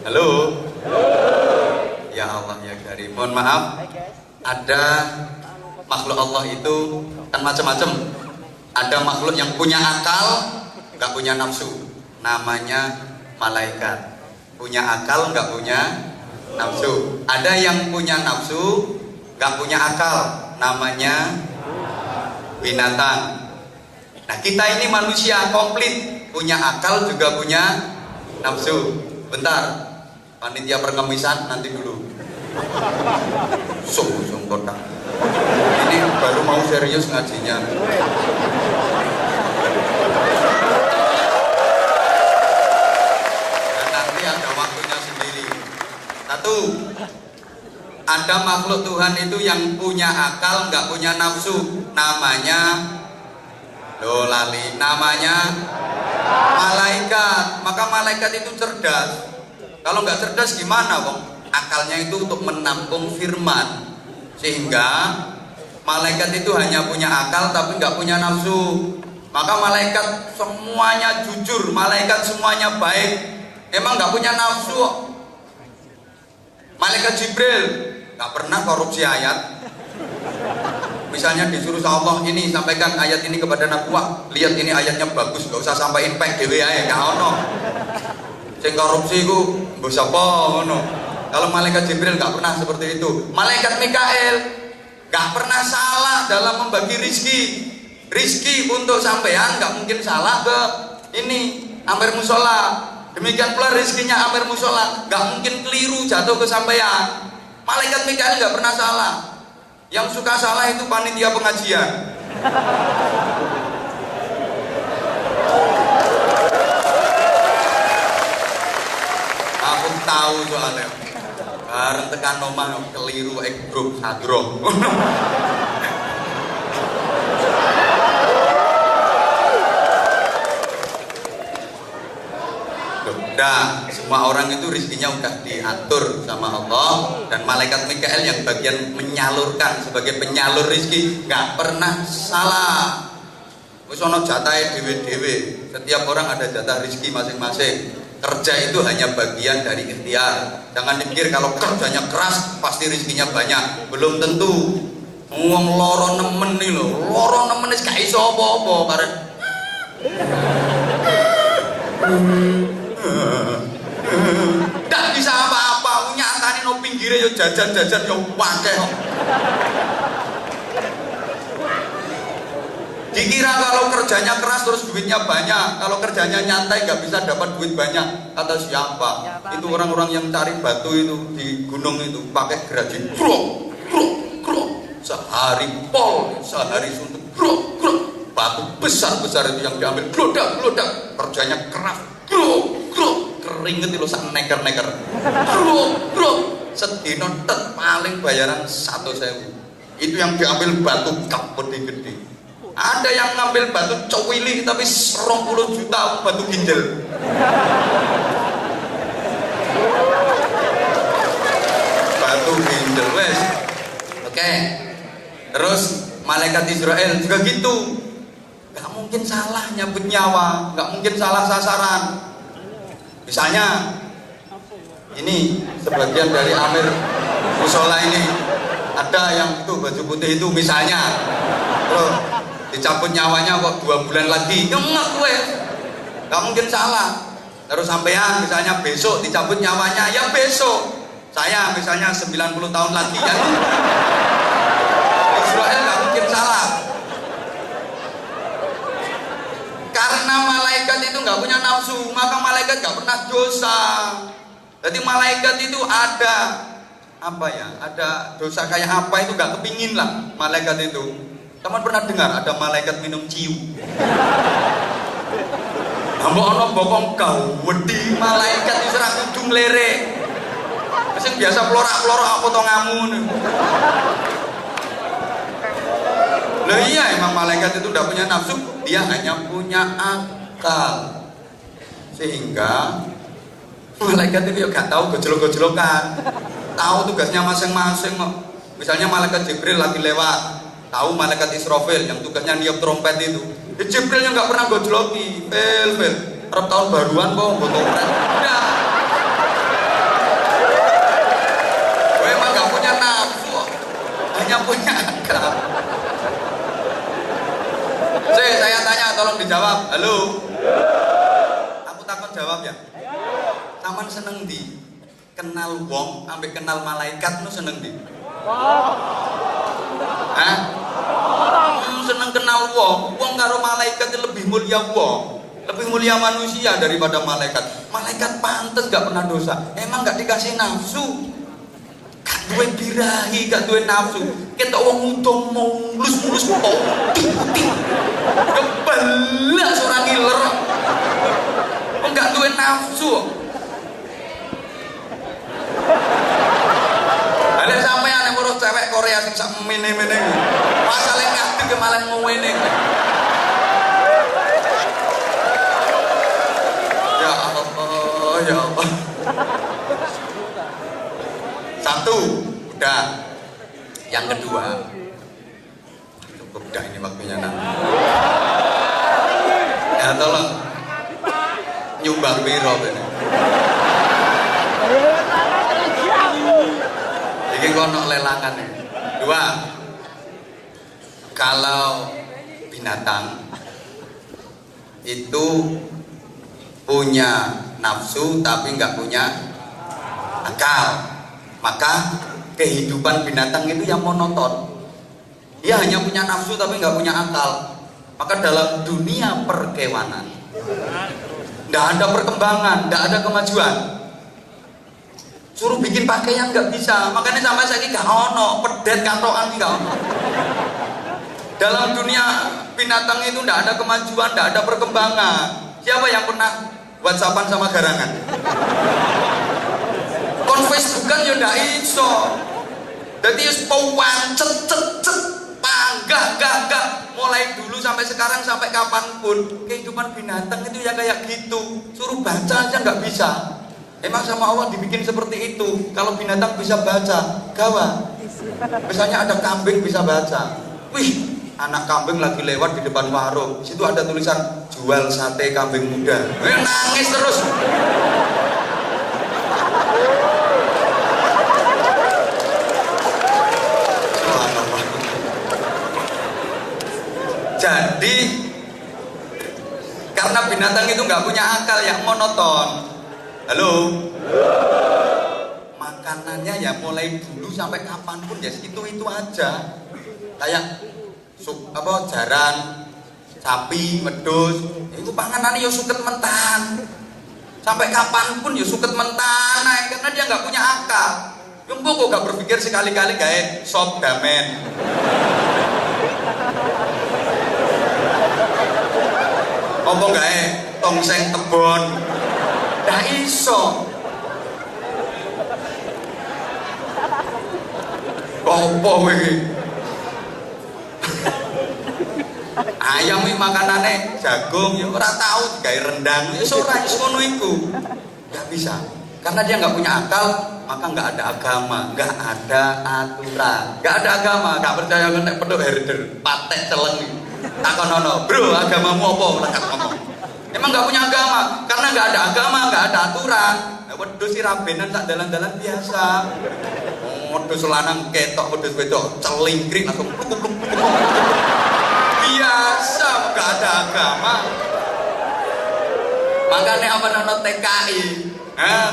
Halo? Ya Allah ya Karim. Mohon maaf, ada makhluk Allah itu kan macam-macam. Ada makhluk yang punya akal, nggak punya nafsu. Namanya malaikat. Punya akal nggak punya nafsu. Ada yang punya nafsu nggak punya akal, namanya binatang. Nah kita ini manusia komplit, punya akal juga punya nafsu. Bentar, panitia perkemisan nanti dulu. Sung kotak. Ini baru mau serius ngajinya. Satu, ada makhluk Tuhan itu yang punya akal, nggak punya nafsu, namanya namanya malaikat. Maka malaikat itu cerdas. Kalau nggak cerdas gimana, Bang? Akalnya itu untuk menampung firman, sehingga malaikat itu hanya punya akal tapi nggak punya nafsu. Maka malaikat semuanya jujur, malaikat semuanya baik, emang nggak punya nafsu. Malaikat Jibril nggak pernah korupsi ayat. Misalnya disuruh sama Allah, ini sampaikan ayat ini kepada Nabi, wah lihat ini ayatnya bagus, nggak usah sampaikan pek dewe ae, gak ono. Sing korupsi ku mbok sapa ngono. Kalau malaikat Jibril nggak pernah seperti itu. Malaikat Mikael nggak pernah salah dalam membagi rizki. Rizki untuk sampean nggak mungkin salah ke ini Amir Musola. Demikian pula rezekinya Amir Musola nggak mungkin keliru jatuh ke sampean. Malaikat Mikael nggak pernah salah. Yang suka salah itu panitia pengajian. Aku tahu soalnya. Bareng tekan omah keliru grup sadro. Nah, semua orang itu rezekinya udah diatur sama Allah, dan malaikat Mikael yang bagian menyalurkan sebagai penyalur rezeki nggak pernah salah. Wis ono jatahe dhewe-dhewe. Setiap orang ada jatah rezeki masing-masing. Kerja itu hanya bagian dari ikhtiar. Jangan dipikir kalau kerjanya keras pasti rezekinya banyak. Belum tentu. Wong loro nemen nih lho. Loro nemen wis gak iso apa-apa karep. Nggak bisa apa-apa, nyatane no pinggire yo jajan-jajan yo wakeh kok. Dikira kalau kerjanya keras terus duitnya banyak, kalau kerjanya nyantai nggak bisa dapat duit banyak. Kata siapa? Itu orang-orang yang cari batu itu di gunung itu pakai gergaji, krok, krok, krok, sehari pol, sehari suntuk, krok, krok, batu besar-besar itu yang diambil, glodak, glodak, kerjanya keras, krok, krok. Keringet itu sak neker-neker. Bro, sedino tet paling bayaran 1.000. Itu yang diambil batu kap gede-gede. Ada yang ngambil batu cowili tapi 20 juta batu ginjal. Batu ginjal wes. Oke. Terus malaikat Malaikat Israel juga gitu. Gak mungkin salah nyabut nyawa, gak mungkin salah sasaran. Misalnya ini sebagian dari Amir musola ini ada yang itu baju putih itu misalnya, loh, dicabut nyawanya kok 2 bulan lagi, nggak gue, nggak mungkin salah. Terus sampean misalnya besok dicabut nyawanya, ya besok. Saya misalnya 90 tahun lagi, ya Israel nggak mungkin salah. Karena malaikat itu nggak punya nafsu, maka malaikat nggak pernah dosa. Jadi malaikat itu ada apa ya? Ada dosa kayak apa itu nggak kepingin lah malaikat itu. Teman pernah dengar ada malaikat minum ciu? Ambo ono bokong kau wedi malaikat itu serang ujung lere. Sing biasa pelora-pelora apa to ngamun. Loh iya emang malaikat itu udah punya nafsu, dia hanya punya akal. Sehingga malaikat itu ya gak tahu gojlok-gojlokan, tahu tugasnya masing-masing. Misalnya malaikat Jibril lagi lewat, tahu malaikat Israfil yang tugasnya niup trompet itu. Jibril yang gak pernah gojloki, pel. Arab tahun baruan kok nggo trompet. Udah. Gue emang gak punya nafsu, hanya punya akal. Saya tanya, tolong dijawab. Halo. Aku takut jawab ya. Taman seneng di kenal wong, ambek kenal malaikat nu seneng di. Hah? Seneng kenal wong. Wong karo malaikat lebih mulia wong, lebih mulia manusia daripada malaikat. Malaikat pantes gak pernah dosa. Emang gak dikasih nafsu. Gak duwe birahi, gak duwe nafsu. Ketok wong untung mulus-mulus putih-putih. Kebelah seorang ngiler. Enggak duwe nafsu. Balik sampean yang ngurus cewek Korea sing sak mene-mene. Masale ngadeg ke malah ngene. Ya Allah, ya Allah. Satu, udah. Yang kedua, cukup dah ini waktunya nanti. Ya tolong nyumbang biro ini. Ini kono lelangan ya. Dua, kalau binatang itu punya nafsu tapi nggak punya akal, maka kehidupan binatang itu yang monoton. Dia hanya punya nafsu tapi nggak punya akal. Maka dalam dunia perkewanan nggak ada perkembangan, nggak ada kemajuan. Suruh bikin pakaian nggak bisa, makanya sampai saya gak ono pedet kantokan nggak ono. Dalam dunia binatang itu nggak ada kemajuan, nggak ada perkembangan. Siapa yang pernah WhatsAppan sama garangan? Facebookan ya ndak iso. Jadi cet panggah mulai dulu sampai sekarang sampai kapanpun kehidupan binatang itu ya kayak gitu. Suruh baca aja nggak bisa. Emang sama Allah dibikin seperti itu. Kalau binatang bisa baca, gawat. Misalnya ada kambing bisa baca. Wih, anak kambing lagi lewat di depan warung. Situ ada tulisan jual sate kambing muda. Nangis terus. Jadi karena binatang itu nggak punya akal, yang monoton. Halo. Makanannya ya mulai dulu sampai kapanpun ya itu aja. Kayak jaran, sapi, wedhus, itu panganannya ya suket mentan. Sampai kapanpun ya suket mentan, karena dia nggak punya akal. Yang kok gak berpikir sekali-kali kayak sop damen. Apa gawe tongseng tebon? Ndak iso. Apa iki? Ayam iki makanane jagung ya ora tau digawe rendang. Ya ora iso ngono iku. Enggak bisa. Karena dia nggak punya akal, maka nggak ada agama, nggak ada aturan, nggak ada agama. Nggak percaya nek pedok herder, patek celeng. Takonono, bro, agamamu apa? Lekat ngomong. Emang nggak punya agama, karena nggak ada agama, nggak ada aturan. Wedhus si rabenan sak dalan-dalan biasa. Wedhus lanang ketok, wedhus wedok celingkring langsung pluk. Biasa, nggak ada agama. Makanya apa nono TKI?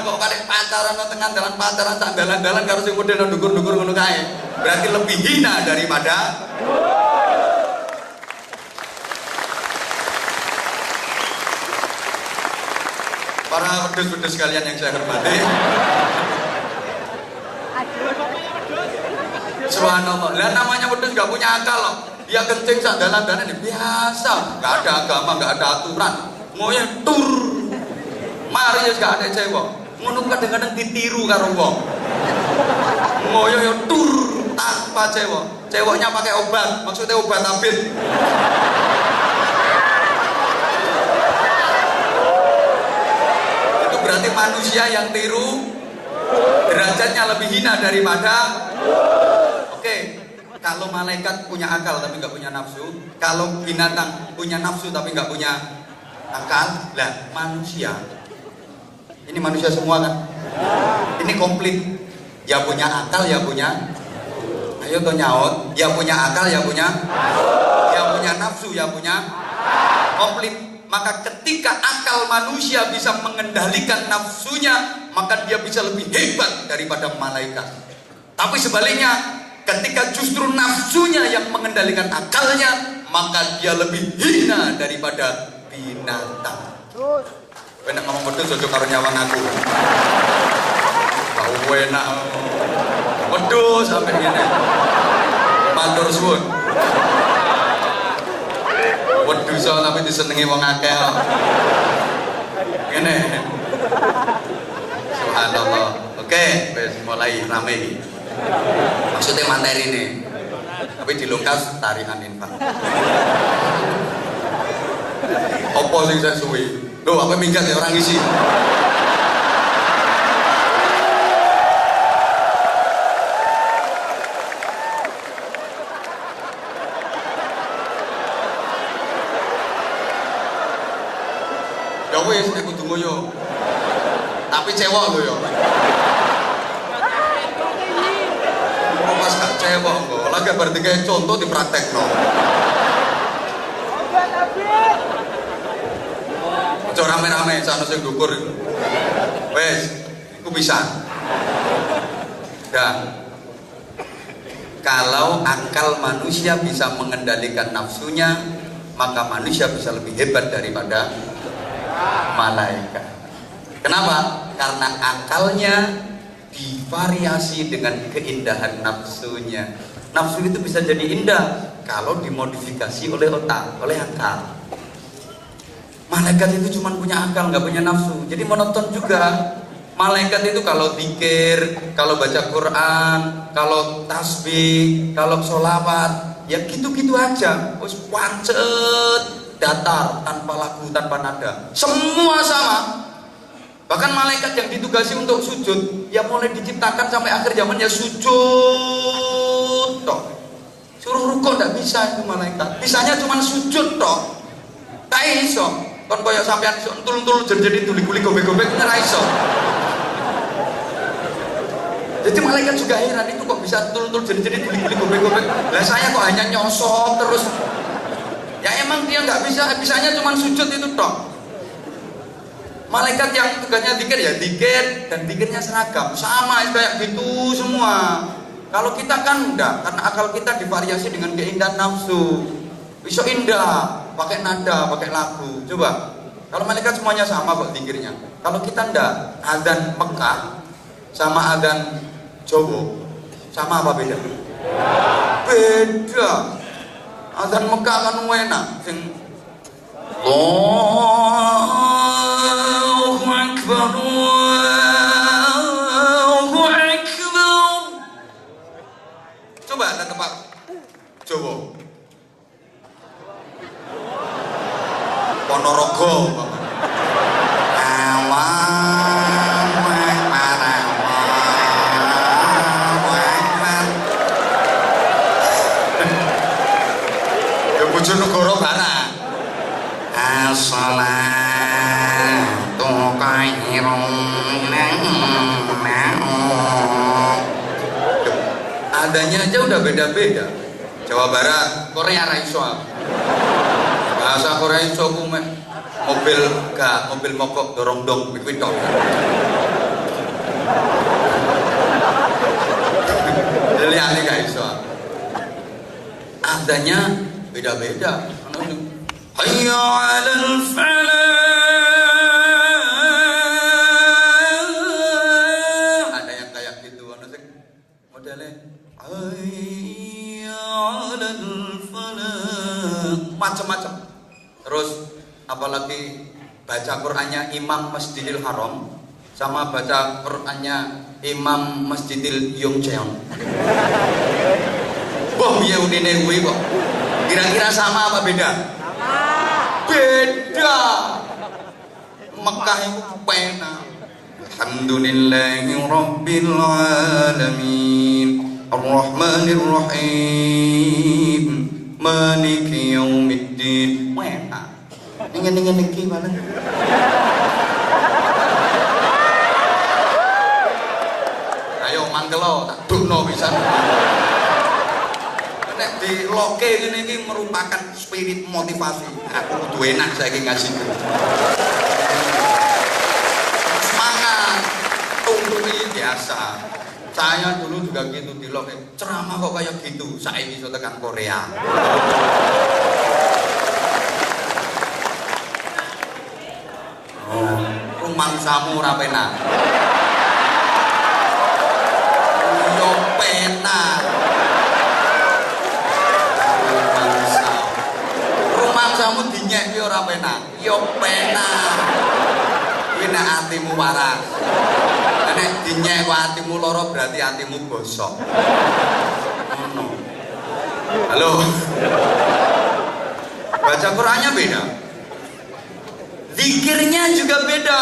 Kok kadek pacaran no tengah dalan pacaran sak dalan-dalan karo sing model ndukur-ndukur ngono kae. Berarti lebih hina daripada para wedhus-wedhus sekalian yang saya hormati. Subhanallah. Lah namanya wedhus gak punya akal loh. Dia kencing sak dalan-dalan biasa, gak ada agama, gak ada aturan. Ngoyo tur. Mari wis gak ada cewek. Ngono kadang-kadang ditiru karo wong. Ngoyo yo tur tanpa cewek. Ceweknya pakai obat, maksudnya obat tabit. Itu berarti manusia yang tiru derajatnya lebih hina daripada. Oke, kalau malaikat punya akal tapi nggak punya nafsu, kalau binatang punya nafsu tapi nggak punya akal, lah manusia. Ini manusia semua kan? Ini komplit. Ya punya akal, ya punya. Ayo tuh nyaut. Ya punya akal, ya punya. Ya punya nafsu, ya punya. Komplit. Maka ketika akal manusia bisa mengendalikan nafsunya, maka dia bisa lebih hebat daripada malaikat. Tapi sebaliknya, ketika justru nafsunya yang mengendalikan akalnya, maka dia lebih hina daripada binatang. Enak ngomong wedhus aja karo nyawang aku. Kau enak. Wedhus sampai ngene. Matur suwun. Wedhus tapi disenengi wong akeh. Ngene. Subhanallah. Oke, wis mulai rame iki. Maksudnya materi ini. Tapi dilungkas tarian infak. Apa sing saya suwi? Loh, apa minggat ya orang isi? Ya wis, nek kudu ngoyo. Tapi cewek lho ya. Kok pas gak cewek kok, lagi berarti kayak contoh dipraktekno. Ojo rame-rame sana sing dukur. Wes, iku bisa. Dan kalau akal manusia bisa mengendalikan nafsunya, maka manusia bisa lebih hebat daripada malaikat. Kenapa? Karena akalnya divariasi dengan keindahan nafsunya. Nafsu itu bisa jadi indah kalau dimodifikasi oleh otak, oleh akal. Malaikat itu cuma punya akal, nggak punya nafsu. Jadi monoton juga. Malaikat itu kalau zikir, kalau baca Quran, kalau tasbih, kalau sholawat, ya gitu-gitu aja. Terus pancet, datar, tanpa lagu, tanpa nada. Semua sama. Bahkan malaikat yang ditugasi untuk sujud, ya mulai diciptakan sampai akhir zaman ya sujud toh. Suruh rukuk nggak bisa itu malaikat. Bisanya cuma sujud toh. Tak iso. Kon koyo sampean iso entul-entul jadi tuli-kuli gobek-gobek ora iso. Jadi malaikat juga heran, itu kok bisa entul-entul jadi tuli-kuli gobek-gobek. Lah saya kok hanya nyosok terus. Ya emang dia nggak bisa, bisanya cuma sujud itu toh. Malaikat yang tugasnya zikir ya zikir, dan zikirnya seragam, sama kayak gitu semua. Kalau kita kan enggak, karena akal kita divariasi dengan keindahan nafsu. Bisa indah, pakai nada, pakai lagu. Coba, kalau malaikat semuanya sama kok zikirnya. Kalau kita enggak, adzan Mekah sama adzan Jawa sama apa beda? Beda. Adzan Mekah kan enak, sing Allahu Akbar, Allahu Akbar. Coba ada tempat Jawa. Ponorogo. Allahu Akbar. adanya aja udah beda-beda. Jawa Barat, Korea raiso. Bahasa Korea iso ku mobil mogok dorong dong kuwi tok. Liyane gak iso. Adanya beda-beda. Hayya 'alal falah. Ada yang kayak gitu ana sing modele hayya 'alal falah. Macam-macam. Terus apalagi baca Qur'annya Imam Masjidil Haram sama baca Qur'annya Imam Masjidil Yongcheon. Wah, piye unine kuwi kok? Kira-kira sama apa beda? Beda. Mekah itu pena. Alhamdulillahi rabbil alamin. Ar-Rahmanir Rahim. Maliki yaumiddin. Pena. Ningen iki mana? Ayo manggelo tak dukno pisan. Nek di loke ngene iki merupakan spirit motivasi. Aku kudu enak saiki ngaji. Semangat. Tuntuti biasa. Saya dulu juga gitu di loke. Ceramah kok kayak gitu. Saiki iso tekan Korea. Oh, rumangsamu ora penak. Yo penak. Rumangsamu dinyek ki ora penak. Yo penak. Kuwi nek atimu waras. Nek dinyek kok atimu lara berarti atimu bosok. Ngono. Halo. Baca Qur'annya beda. Zikirnya juga beda.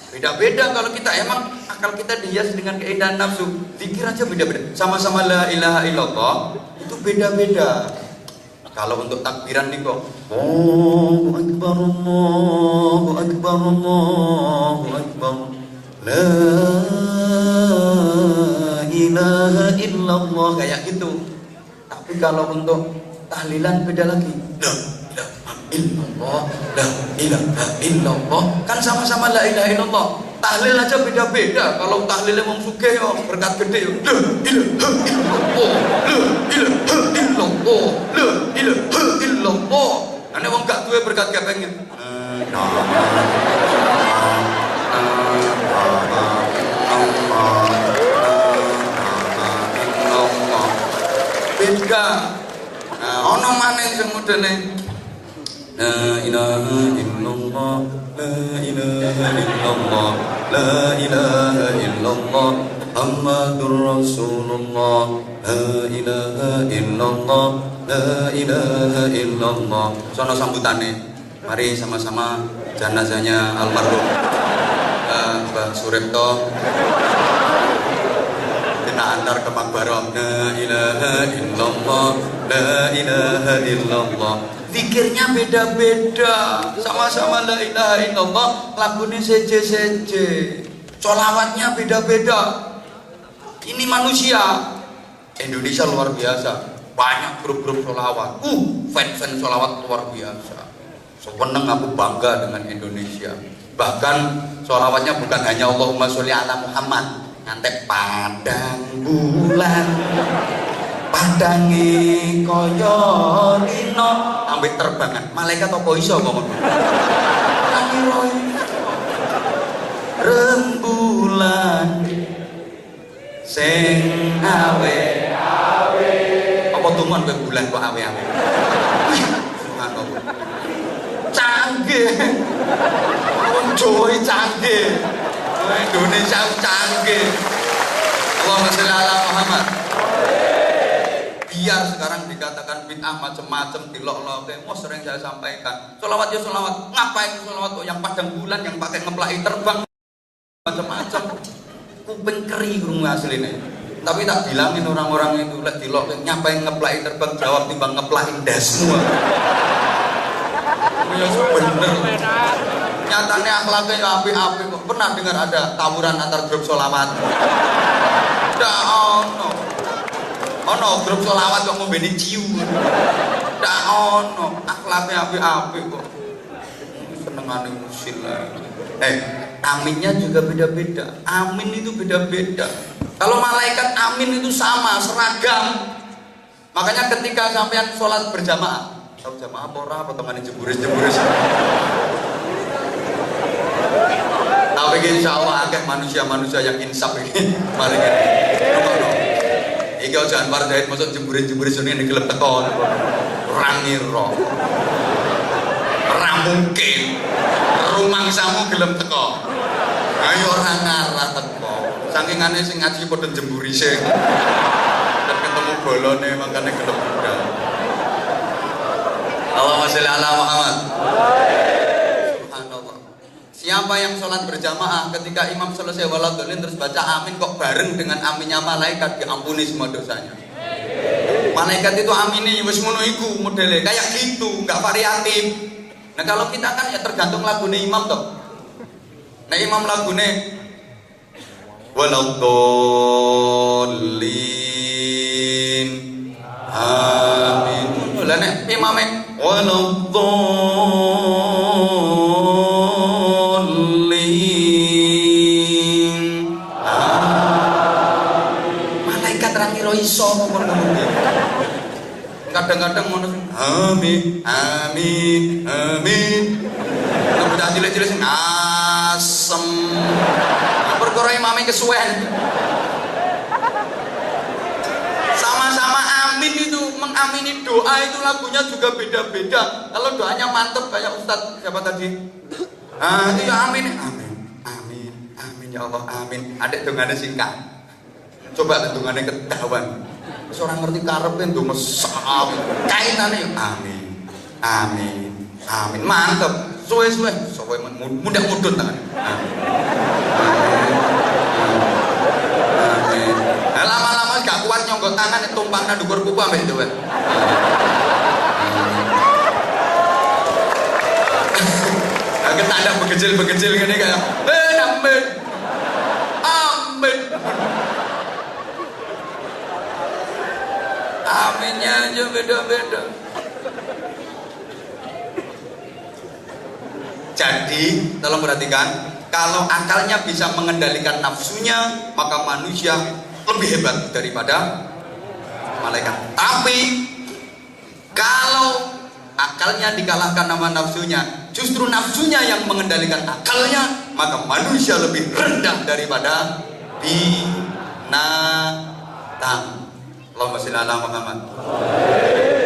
Beda-beda kalau kita emang akal kita dihias dengan keindahan nafsu. Zikir aja beda-beda. Sama-sama la ilaha illallah itu beda-beda. Kalau untuk takbiran nih kok Allahu Akbar, Allahu Akbar, Allahu Akbar, la ilaha illallah kayak gitu. Tapi kalau untuk tahlilan beda lagi. La ilaha illallah, la ilaha illallah. Kan sama-sama la ilaha illallah. Tahlil aja beda-beda. Kalau tahlilnya wong sugih yo berkat gede yo. La ilaha illallah, la ilaha illallah, la ilaha illallah. Ane wong gak duwe berkat kepengin. Beda. Ono maneh sing modele la ilaha illallah, la ilaha illallah, la ilaha illallah, Muhammadur Rasulullah, la ilaha illallah, la ilaha illallah. Sono sambutane. Mari sama-sama jenazahnya almarhum Mbah Suripto kita antar ke makbarah. La ilaha illallah, la ilaha illallah. Zikirnya beda-beda. Sama-sama la ilaha illallah, lagunya seje-seje. Sholawatnya beda-beda. Ini manusia. Indonesia luar biasa. Banyak grup-grup sholawat. Fans-fans sholawat luar biasa. Seweneng aku bangga dengan Indonesia. Bahkan sholawatnya bukan hanya Allahumma sholli ala Muhammad. Ngantek padang bulan, padangi koyo lino, ambek terbangan. Malaikat apa iso ngomong? Rembulan sing awe-awe. Apa tuman kowe bulan kok awe-awe? Subhanallah. Canggih. Wong Jawa canggih. Indonesia canggih. Allahumma sholli ala Muhammad. Biar sekarang dikatakan bid'ah macam-macam dilok-lok, mau sering saya sampaikan. Sholawat ya sholawat, ngapain sholawat kok yang padang bulan, yang pakai ngeplaki terbang macam-macam. Kuping keri krungu asline. Tapi tak bilangin orang-orang itu lek dilok ngapain ngeplaki terbang, jawab timbang ngeplaki ndasmu. Ya bener. Nyatanya akhlaknya ya api-api kok. Pernah dengar ada tawuran antar grup sholawat? Ndak ono. Ono grup sholawat kok ngombeni ciu. Ndak ono. Akhlaknya api-api kok. Senengane musil lah. Aminnya juga beda-beda. Amin itu beda-beda. Kalau malaikat amin itu sama, seragam. Makanya ketika sampean sholat berjamaah, tahu jamaah apa ora apa teman jeburis-jeburis. Tapi insya Allah akeh manusia-manusia yang insaf ini. Mari kita. Iki jangan parjait masuk jeburis-jeburis ini digelem teko. Ora ngira. Ora mungkin. Rumangsamu gelem teko. Ayo ora ngarah teko. Sakingane sing ngaji padha jemburise. Dan ketemu bolone makane gelem budal. Allahumma sholli ala Muhammad. Subhanallah. Siapa yang sholat berjamaah ketika imam selesai waladhdallin terus baca amin kok bareng dengan aminnya malaikat, diampuni semua dosanya. Malaikat itu aminnya wis ngono iku modele kayak gitu, enggak variatif. Nah kalau kita kan ya tergantung lagune imam toh. Nah imam lagune waladhdallin amin. Lah nek imame waladhdallin malaikat ra ngira iso ngomong ngono. Kadang-kadang ngono amin amin amin. Kemudian cilik-cilik sing asem. Perkara imame kesuwen. Sama-sama amin itu mengamini doa itu lagunya juga beda-beda. Kalau doanya mantep kayak Ustadz siapa tadi? Itu ya amin amin amin amin ya Allah amin. Adek dongane singkat. Coba dongane ketahuan. Seorang ngerti karepe ndonga sak kaitane amin amin amin mantep. Suwe-suwe mudah mudun tangan. Amin. Nah, lama-lama gak kuat nyonggot tangan tumpang nang dhuwur pupu ambek itu. Agak tanda begecil-begecil ngene kayak amin. Amin. Aminnya aja beda-beda. Jadi, tolong perhatikan, kalau akalnya bisa mengendalikan nafsunya, maka manusia lebih hebat daripada malaikat. Tapi, kalau akalnya dikalahkan sama nafsunya, justru nafsunya yang mengendalikan akalnya, maka manusia lebih rendah daripada binatang. Allahumma sholli ala Muhammad.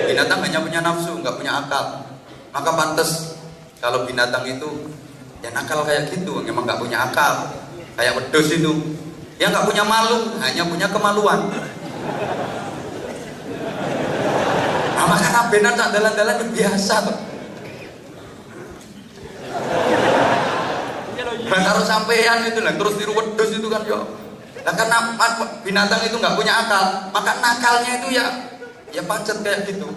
Binatang hanya punya nafsu, nggak punya akal. Maka pantas kalau binatang itu ya nakal kayak gitu, memang nggak punya akal. Kayak wedhus itu, ya nggak punya malu, hanya punya kemaluan. Nah, maka benar tak dalan-dalan biasa tuh. Nah, kalau sampean itu lah terus tiru wedhus itu kan yo. Nah, karena binatang itu nggak punya akal, maka nakalnya itu ya pancet kayak gitu.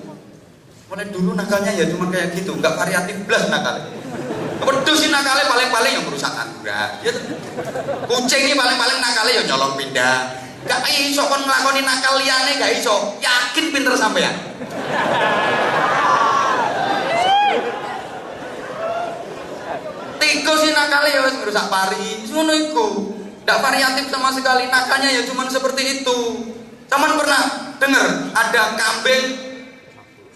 Mulai dulu nakalnya ya cuma kayak gitu, nggak variatif blas nakalnya. Wedhus sih nakalnya paling-paling yang merusak anggra. Ya, kucing ini paling-paling nakalnya ya nyolong pindah. Gak iso kon nglakoni nakal liyane gak iso. Yakin pinter sampean. Tikus sih nakalnya ya wis merusak pari. Ngono iku. Nggak variatif sama sekali, nakalnya ya cuma seperti itu. Cuman pernah dengar ada kambing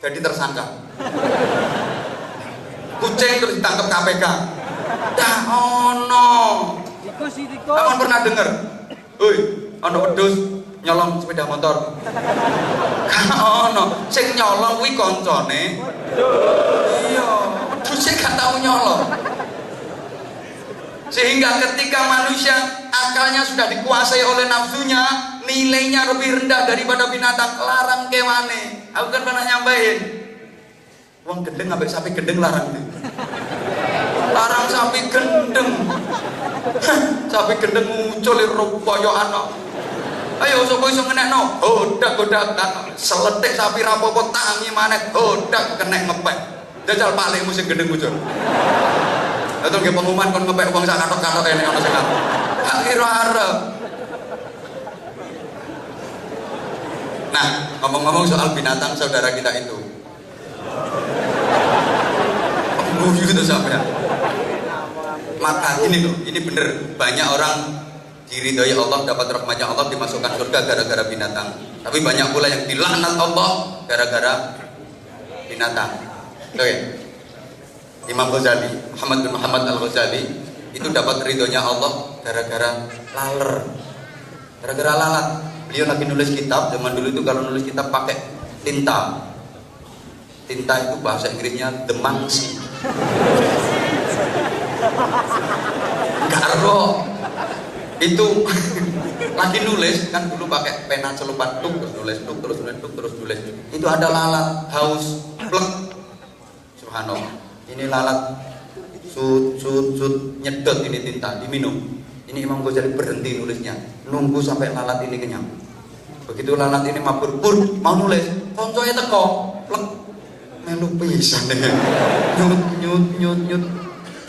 jadi tersangka, kucing terus ditangkap KPK. Dah ono. Kamu pernah dengar? Hoi, ono wedhus nyolong sepeda motor. Ono, sing nyolong kuwi koncone. Iya, wedhus gak tahu nyolong. Sehingga ketika manusia akalnya sudah dikuasai oleh nafsunya, nilainya lebih rendah daripada binatang. Larang kewane. Aku kan pernah nyampein, wong gendeng ambek sapi gendeng larang. Larang sapi gendeng. Sapi gendeng muncul koyo anak. Ayo sapa iso ngenekno? Hodak-hodakan. Seletik sapi rapopo tangi maneh hodak kenek ngepek. Jajal paling musik gendeng muncul. Atau nggih pengumuman kon ngepek wong sak kathok-kathok ene ono sing gak kira arep. Nah, ngomong-ngomong soal binatang saudara kita itu. Pembunuh itu sampai. Maka ini loh, ini bener banyak orang diridhoi Allah, dapat rahmatnya Allah, dimasukkan surga gara-gara binatang. Tapi banyak pula yang dilaknat Allah gara-gara binatang. Oke. Imam Ghazali, Muhammad bin Muhammad Al-Ghazali itu dapat ridhonya Allah gara-gara laler. Gara-gara lalat. Beliau lagi nulis kitab, zaman dulu itu kalau nulis kitab pakai tinta. Tinta itu bahasa Inggrisnya demangsi. Karo itu lagi nulis kan dulu pakai pena celupan terus nulis terus nulis. Itu ada lalat haus, plek. Subhanallah. Ini lalat sud nyedot ini tinta diminum. Ini Imam Ghazali berhenti nulisnya, nunggu sampai lalat ini kenyang. Begitu lalat ini mabur pur mau nulis, koncoe teko, plek melu pisan deh. Nyut.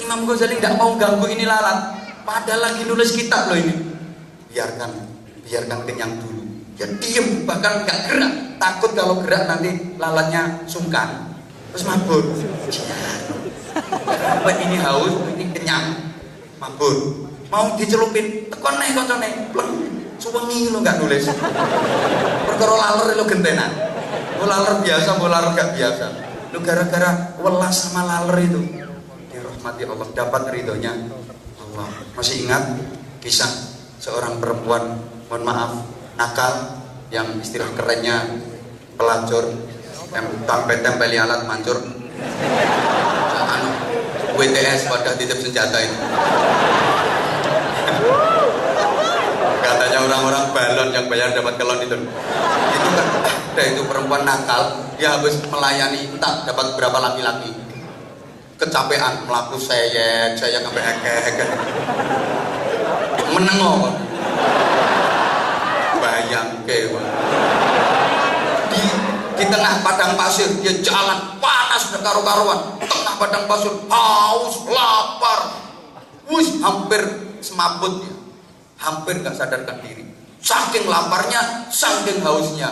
Imam Ghazali nggak mau ganggu ini lalat, padahal lagi nulis kitab loh ini. Biarkan kenyang dulu. Ya diem, bahkan nggak gerak, takut kalau gerak nanti lalatnya sungkan, terus mabur. Apa ini haus, ini kenyang, mabur. Mau dicelupin, tekon nih koncone, pleng, suwengi lo nggak nulis. Perkara laler lo gentenan, mau laler biasa, mau laler nggak biasa. Lo gara-gara welas sama laler itu, dirahmati Allah, dapat ridhonya Allah. Masih ingat kisah seorang perempuan, mohon maaf, nakal, yang istilah kerennya pelacur, tempeli alat mancur, WTS pada titip senjata itu. Katanya orang-orang balon yang bayar dapat kelon itu kan ada itu perempuan nakal, dia habis melayani entah dapat berapa laki-laki, kecapean melaku saya sampai heke menengok bayang ke di tengah padang pasir dia jalan panas karu-karuan, tengah padang pasir haus lapar, hampir semaput dia, hampir nggak sadarkan diri, saking laparnya, saking hausnya.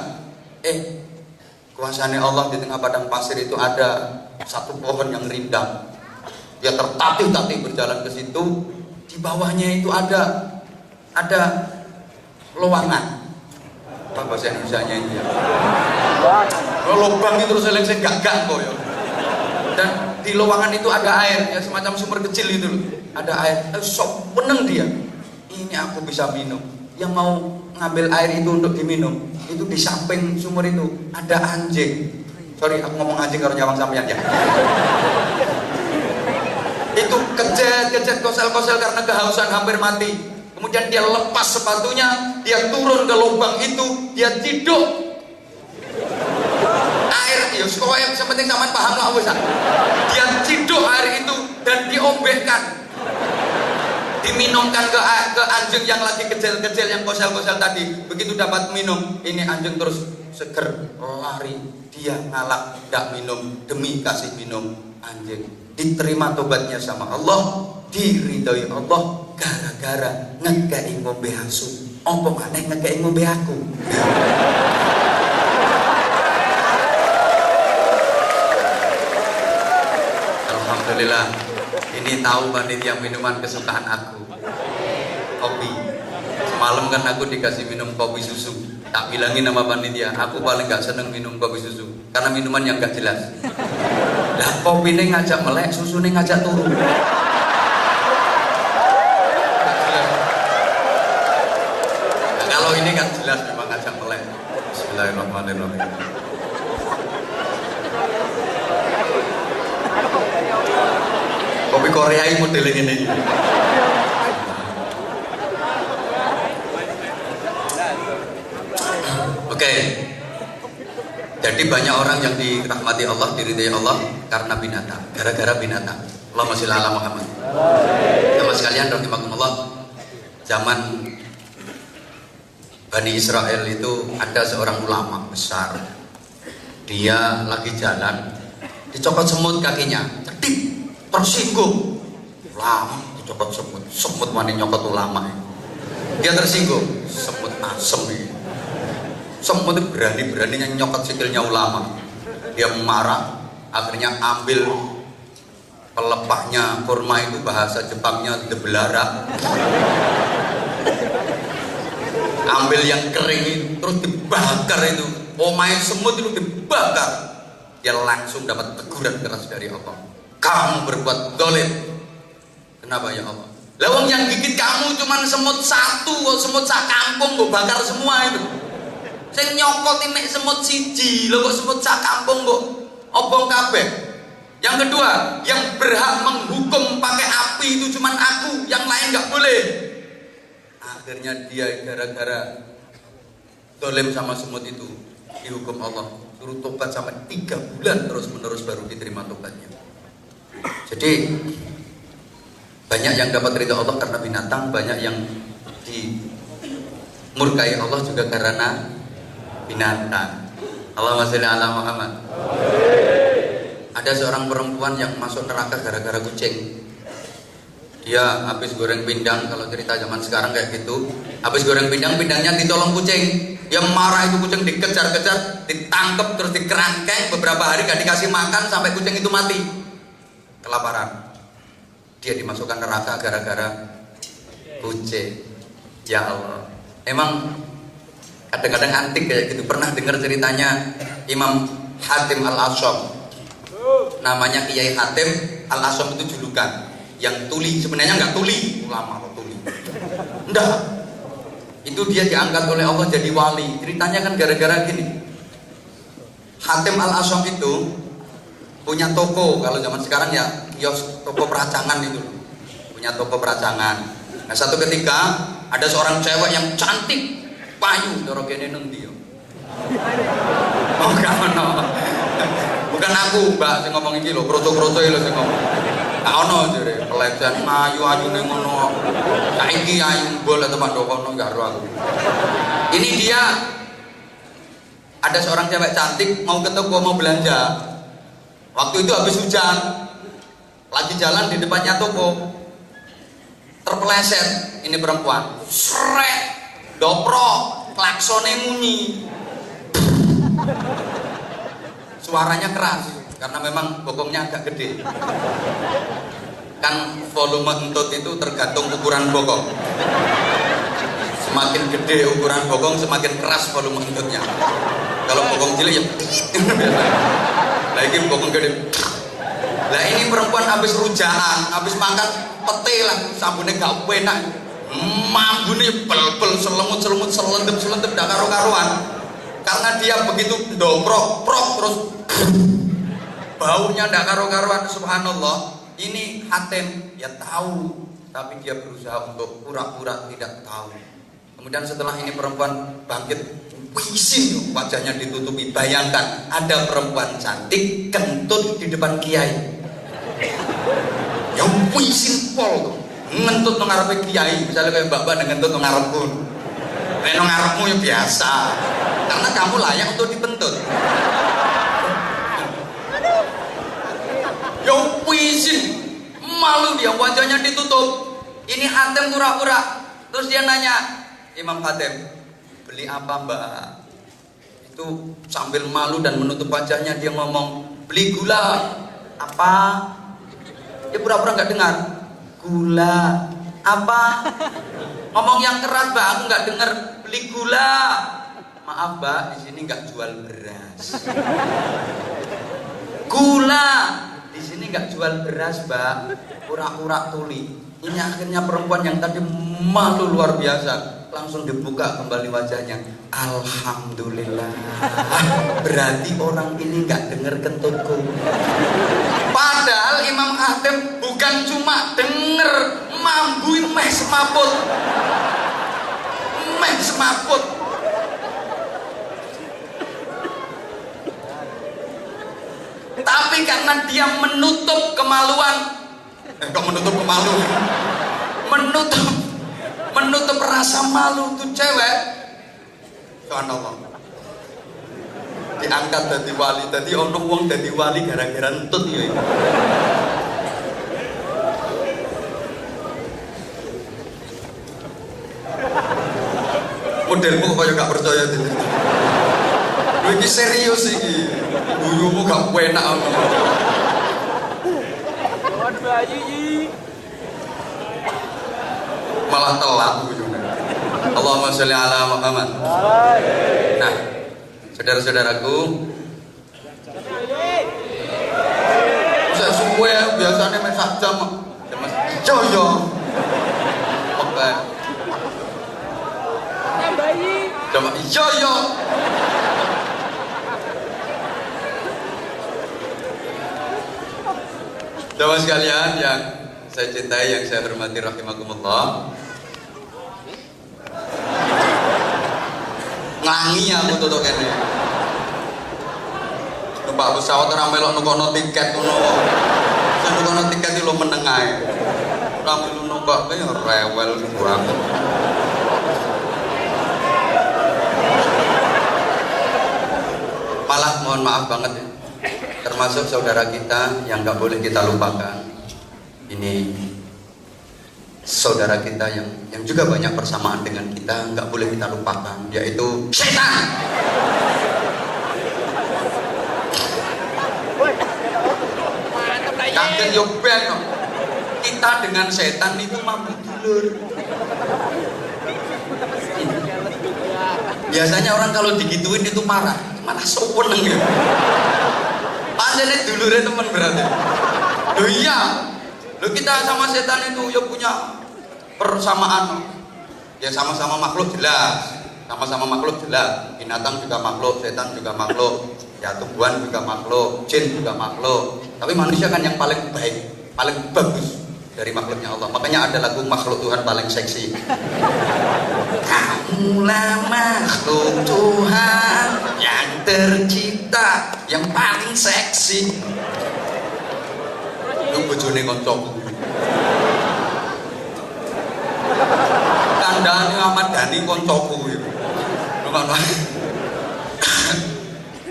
Kuasanya Allah, di tengah padang pasir itu ada satu pohon yang rindang. Dia tertatih-tatih berjalan ke situ. Di bawahnya itu ada lowongan. Apa bahasa Indonesianya ini ya? Lubang itu terus seling gak kok ya. Dan di lowongan itu ada air, ya semacam sumber kecil itu loh. Ada air. Sok meneng dia. Ini aku bisa minum. Yang mau ngambil air itu untuk diminum, itu di samping sumur itu ada anjing. Sorry, aku ngomong anjing kalau nyawang sampean ya. Itu kejet kosel-kosel karena kehausan hampir mati. Kemudian dia lepas sepatunya, dia turun ke lubang itu, dia ciduk air. Ya, yang penting sampean paham lah wis. Dia ciduk air itu dan diombekkan. Diminumkan ke anjing yang lagi kecil-kecil yang kosel-kosel tadi. Begitu dapat minum, ini anjing terus seger lari, dia ngalak tidak minum demi kasih minum anjing. Diterima tobatnya sama Allah, diridhoi Allah gara-gara ngekei ngombe asu. Apa maneh ngekei ngombe aku? Alhamdulillah. Ini tahu panitia minuman kesukaan aku, kopi. Semalam kan aku dikasih minum kopi susu. Tak bilangin nama panitia, aku paling gak seneng minum kopi susu karena minuman yang gak jelas. Lah kopi ini ngajak melek, susu ini ngajak turun. Nah, kalau ini kan jelas memang ngajak melek. Bismillahirrahmanirrahim. Kopi Korea ini modelnya ini. Oke. Jadi banyak orang yang dirahmati Allah, diridhai Allah karena binatang, gara-gara binatang. Allahumma sholli ala Muhammad. Sama sekalian rahimakumullah, zaman Bani Israel itu ada seorang ulama besar. Dia lagi jalan, dicopot semut kakinya, cedik, tersinggung, ulama dicokot semut, semut wani nyokot ulama. Dia tersinggung, semut asem ini. Semut itu berani-beraninya nyokot sikilnya ulama. Dia marah, akhirnya ambil pelepahnya kurma itu, bahasa Jepangnya debelara. Ambil yang kering itu, terus dibakar itu. Omae semut itu dibakar. Dia langsung dapat teguran keras dari Allah. Kamu berbuat dolim. Kenapa ya Allah? Lawang yang gigit kamu cuman semut satu, semut sak kampung kok bakar semua itu. Saya nyokot ini semut siji, lo kok semut sak kampung kok obong kabeh. Yang kedua, yang berhak menghukum pakai api itu cuman aku, yang lain nggak boleh. Akhirnya dia gara-gara dolim sama semut itu dihukum Allah, suruh tobat sampai 3 bulan terus menerus baru diterima tobatnya. Jadi banyak yang dapat ridha Allah karena binatang, banyak yang dimurkai Allah juga karena binatang. Allahumma sholli ala Muhammad. Ada seorang perempuan yang masuk neraka gara-gara kucing. Dia habis goreng pindang, kalau cerita zaman sekarang kayak gitu, habis goreng pindang, pindangnya ditolong kucing. Dia marah, itu kucing dikejar-kejar, ditangkap terus dikerangkeng, beberapa hari gak dikasih makan sampai kucing itu mati kelaparan. Dia dimasukkan neraka gara-gara kucing. Ya Allah, emang kadang-kadang antik kayak gitu. Pernah dengar ceritanya Imam Hatim Al-Asyam, namanya Kiai Hatim Al-Asyam, itu julukan yang tuli, sebenarnya nggak tuli, ulama atau tuli, enggak. Itu dia diangkat oleh Allah jadi wali. Ceritanya kan gara-gara gini. Hatim Al-Asyam itu punya toko, kalau zaman sekarang ya kios, toko peracangan itu, punya toko peracangan. Nah satu ketika ada seorang cewek yang cantik, payu, dorong kene nanti yo. Oh kamu, bukan aku mbak, saya ngomong ini loh, kroco-kroco itu saya ngomong. Tak ono jare pelecehan ayu-ayu ning ngono. Saiki ayu bol atau pandokono enggak ro aku. Ini dia, ada seorang cewek cantik mau ke toko mau belanja. Waktu itu habis hujan. Lagi jalan di depannya toko. Terpeleset ini perempuan. Srek, doprok, klaksone munyi. Suaranya keras karena memang bokongnya agak gede. Kan volume entut itu tergantung ukuran bokong. Semakin gede ukuran bokong, semakin keras volume entutnya. Kalau bokong cilik ya lagi bokong gede. Lah ini perempuan habis rujaan, habis makan pete lah, sabune gak enak. Mambune bel-bel, selemut-selemut, selendep-selendep dak karo-karuan. Karena dia begitu dobrok, prok terus baunya ndak karo-karuan. Subhanallah. Ini Hatim ya tahu, tapi dia berusaha untuk pura-pura tidak tahu. Kemudian setelah ini perempuan bangkit, wisin, wajahnya ditutupi. Bayangkan ada perempuan cantik kentut di depan kiai. Ya wisin pol tuh, ngentut nang ngarepe kiai. Misalnya kayak mbak-mbak ngentut nang ngarepku. Nek nang ngarepmu ya biasa. Karena kamu layak untuk dipentut. Ya wisin, malu dia, wajahnya ditutup. Ini Hatim pura-pura. Terus dia nanya, Imam Hatim, beli apa mbak? Itu sambil malu dan menutup wajahnya dia ngomong, beli gula. Apa? Dia pura-pura nggak dengar. Gula apa? Ngomong yang keras mbak, aku nggak dengar. Beli gula. Maaf mbak, di sini nggak jual beras. Gula. Di sini nggak jual beras, Mbak. Pura-pura tuli. Ini akhirnya perempuan yang tadi malu luar biasa langsung dibuka kembali wajahnya. Alhamdulillah. Berarti orang ini nggak dengar kentutku. Padahal Imam Hatim bukan cuma denger, mambu meh semaput. Meh semaput. Tapi karena dia menutup kemaluan, kok menutup kemaluan? Menutup rasa malu tuh cewek. Subhanallah. Diangkat dari wali, tadi ono wong dari wali gara-gara entut ya. Modelmu kok gak percaya itu. Ini serius iki. Guyumu gak enak ngono. Malah telat guyune. Allahumma sholli ala Muhammad. Nah, saudara-saudaraku, saya suwe biasanya main sak jam. Mas ijo yo. Oke. Tambahi. Coba ijo yo. Teman sekalian yang saya cintai, yang saya hormati rahimakumullah. Ngangi aku tuh kene. Numpak pesawat ora melok nukono tiket ngono. Sing nukono tiket iki lho meneng ae. Ora melu numpak kaya rewel banget. Malah mohon maaf banget ya. Termasuk saudara kita yang gak boleh kita lupakan. Ini saudara kita yang juga banyak persamaan dengan kita, nggak boleh kita lupakan, yaitu setan. Kaget yo ben. Kita dengan setan itu mampu dulur. Biasanya orang kalau digituin itu marah, malah seneng ya. Padahal dulurnya teman berarti. Loh iya. Loh kita sama setan itu ya punya persamaan. Ya sama-sama makhluk jelas. Sama-sama makhluk jelas. Binatang juga makhluk, setan juga makhluk. Ya tumbuhan juga makhluk, jin juga makhluk. Tapi manusia kan yang paling baik, paling bagus dari makhluknya Allah. Makanya ada lagu makhluk Tuhan paling seksi. Kamulah makhluk Tuhan yang tercipta yang paling seksi. Lu bojone kancaku. Kandhane Ahmad Dhani kancaku iki. Ngono.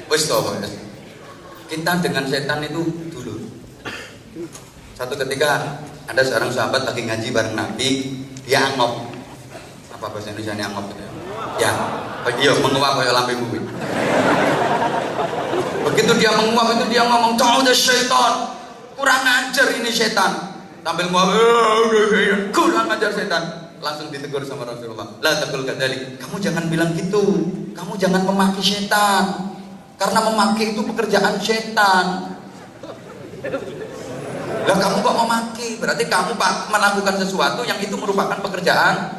Wis to, kita dengan setan itu dulu. Satu ketika ada seorang sahabat lagi ngaji bareng Nabi, dia angop. Apa bahasa Indonesia angop itu? Ya, iya menguap kayak lambe bumi. Begitu dia menguap itu dia ngomong, "Ta'udz syaitan." Kurang ajar ini setan. Sambil ngomong, kurang ajar setan. Langsung ditegur sama Rasulullah. La taqul kadzalik. Kamu jangan bilang gitu. Kamu jangan memaki setan. Karena memaki itu pekerjaan setan. Lah kamu kok memaki? Berarti kamu melakukan sesuatu yang itu merupakan pekerjaan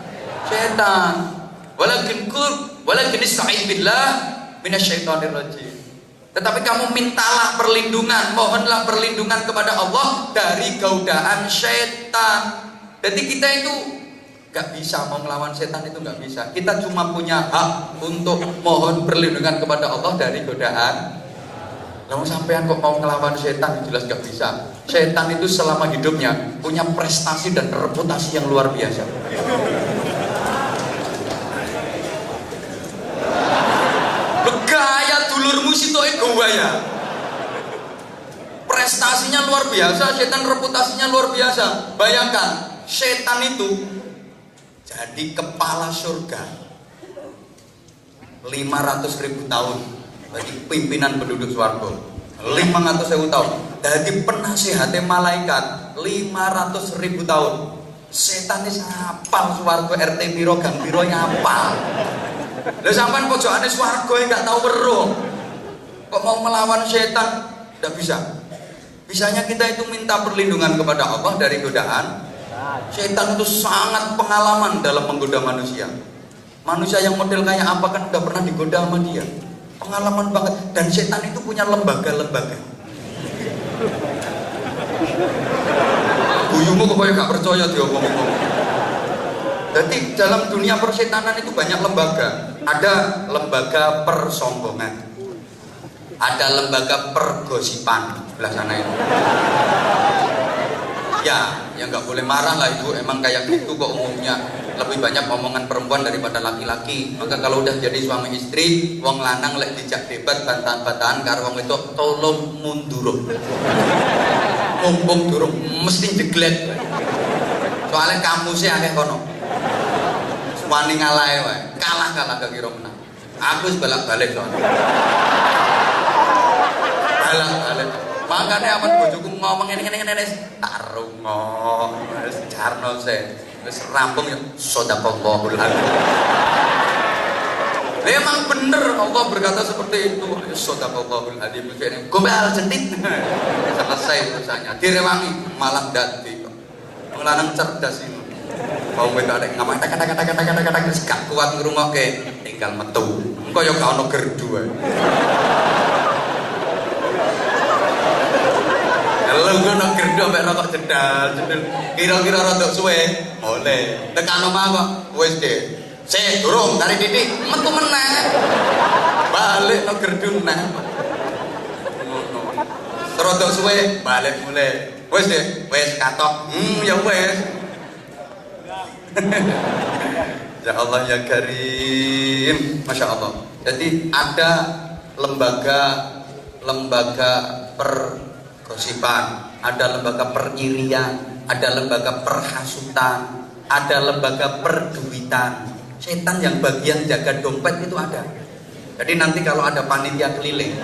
setan. Walakin ista'in billah minasyaitonir rajim. Tetapi kamu mintalah perlindungan, mohonlah perlindungan kepada Allah dari godaan setan. Jadi kita itu gak bisa mau melawan setan, itu gak bisa. Kita cuma punya hak untuk mohon perlindungan kepada Allah dari godaan. Lalu sampean kok mau melawan setan, jelas gak bisa. Setan itu selama hidupnya punya prestasi dan reputasi yang luar biasa. Gaya dulurmu sitoke gaya. Prestasinya luar biasa, setan reputasinya luar biasa. Bayangkan, setan itu jadi kepala surga 500.000 tahun. Bagi pimpinan penduduk swarga 500.000 tahun. Jadi penasihatnya malaikat 500.000 tahun. Setan ini hafal swarga RT piro gang piro hafal. Lah sampean pojokane swarga enggak tahu weruh. Kok mau melawan setan? Enggak bisa. Bisanya kita itu minta perlindungan kepada Allah dari godaan. Setan itu sangat pengalaman dalam menggoda manusia. Manusia yang model kayak apa kan udah pernah digoda sama dia. Pengalaman banget. Dan setan itu punya lembaga-lembaga. Guyumu kok gak percaya diomong-omong. Jadi dalam dunia persetanan itu banyak lembaga. Ada lembaga persombongan, ada lembaga pergosipan sebelah sana itu. Ya, yang nggak boleh marah lah ibu. Emang kayak gitu kok umumnya. Lebih banyak omongan perempuan daripada laki-laki. Maka kalau udah jadi suami istri, wong lanang lek dijak debat bantahan-bantahan karo wong itu tolong mundur. Mumpung durung mesti jeglet. Soalnya kamu sih aneh kono. wani ngalahe wae. Kalah gak kira menang. Aku wis balak-balik soalnya. Balak-balik. Makanya aman bojoku ngomong ngene tak rungo. Wis jarno se. Wis rampung ya sadaqallahul adzim. Memang bener Allah berkata seperti itu. Sadaqallahul adzim. Gombal jentit. Selesai urusannya. Direwangi malah dadi kok. Wong lanang cerdas ini. Mau wedok nek ngomong kata-kata wis gak kuat ngrungokke, tinggal metu. Engko ya gak ono gerdu ae. Kalau ngono gerdu ambek rokok jedal. Kira-kira rada suwe, oleh. Tekan omah kok wis deh. Sik durung tarik titik, metu meneh. Balik no gerdu meneh. Ngono. Rada suwe, balik mulai. Wis deh, wis katok. Ya wis. Ya Allah ya Karim, Masya Allah. Jadi ada lembaga pergosipan, ada lembaga peririan, ada lembaga perhasutan, ada lembaga perduitan. Setan yang bagian jaga dompet itu ada. Jadi nanti kalau ada panitia keliling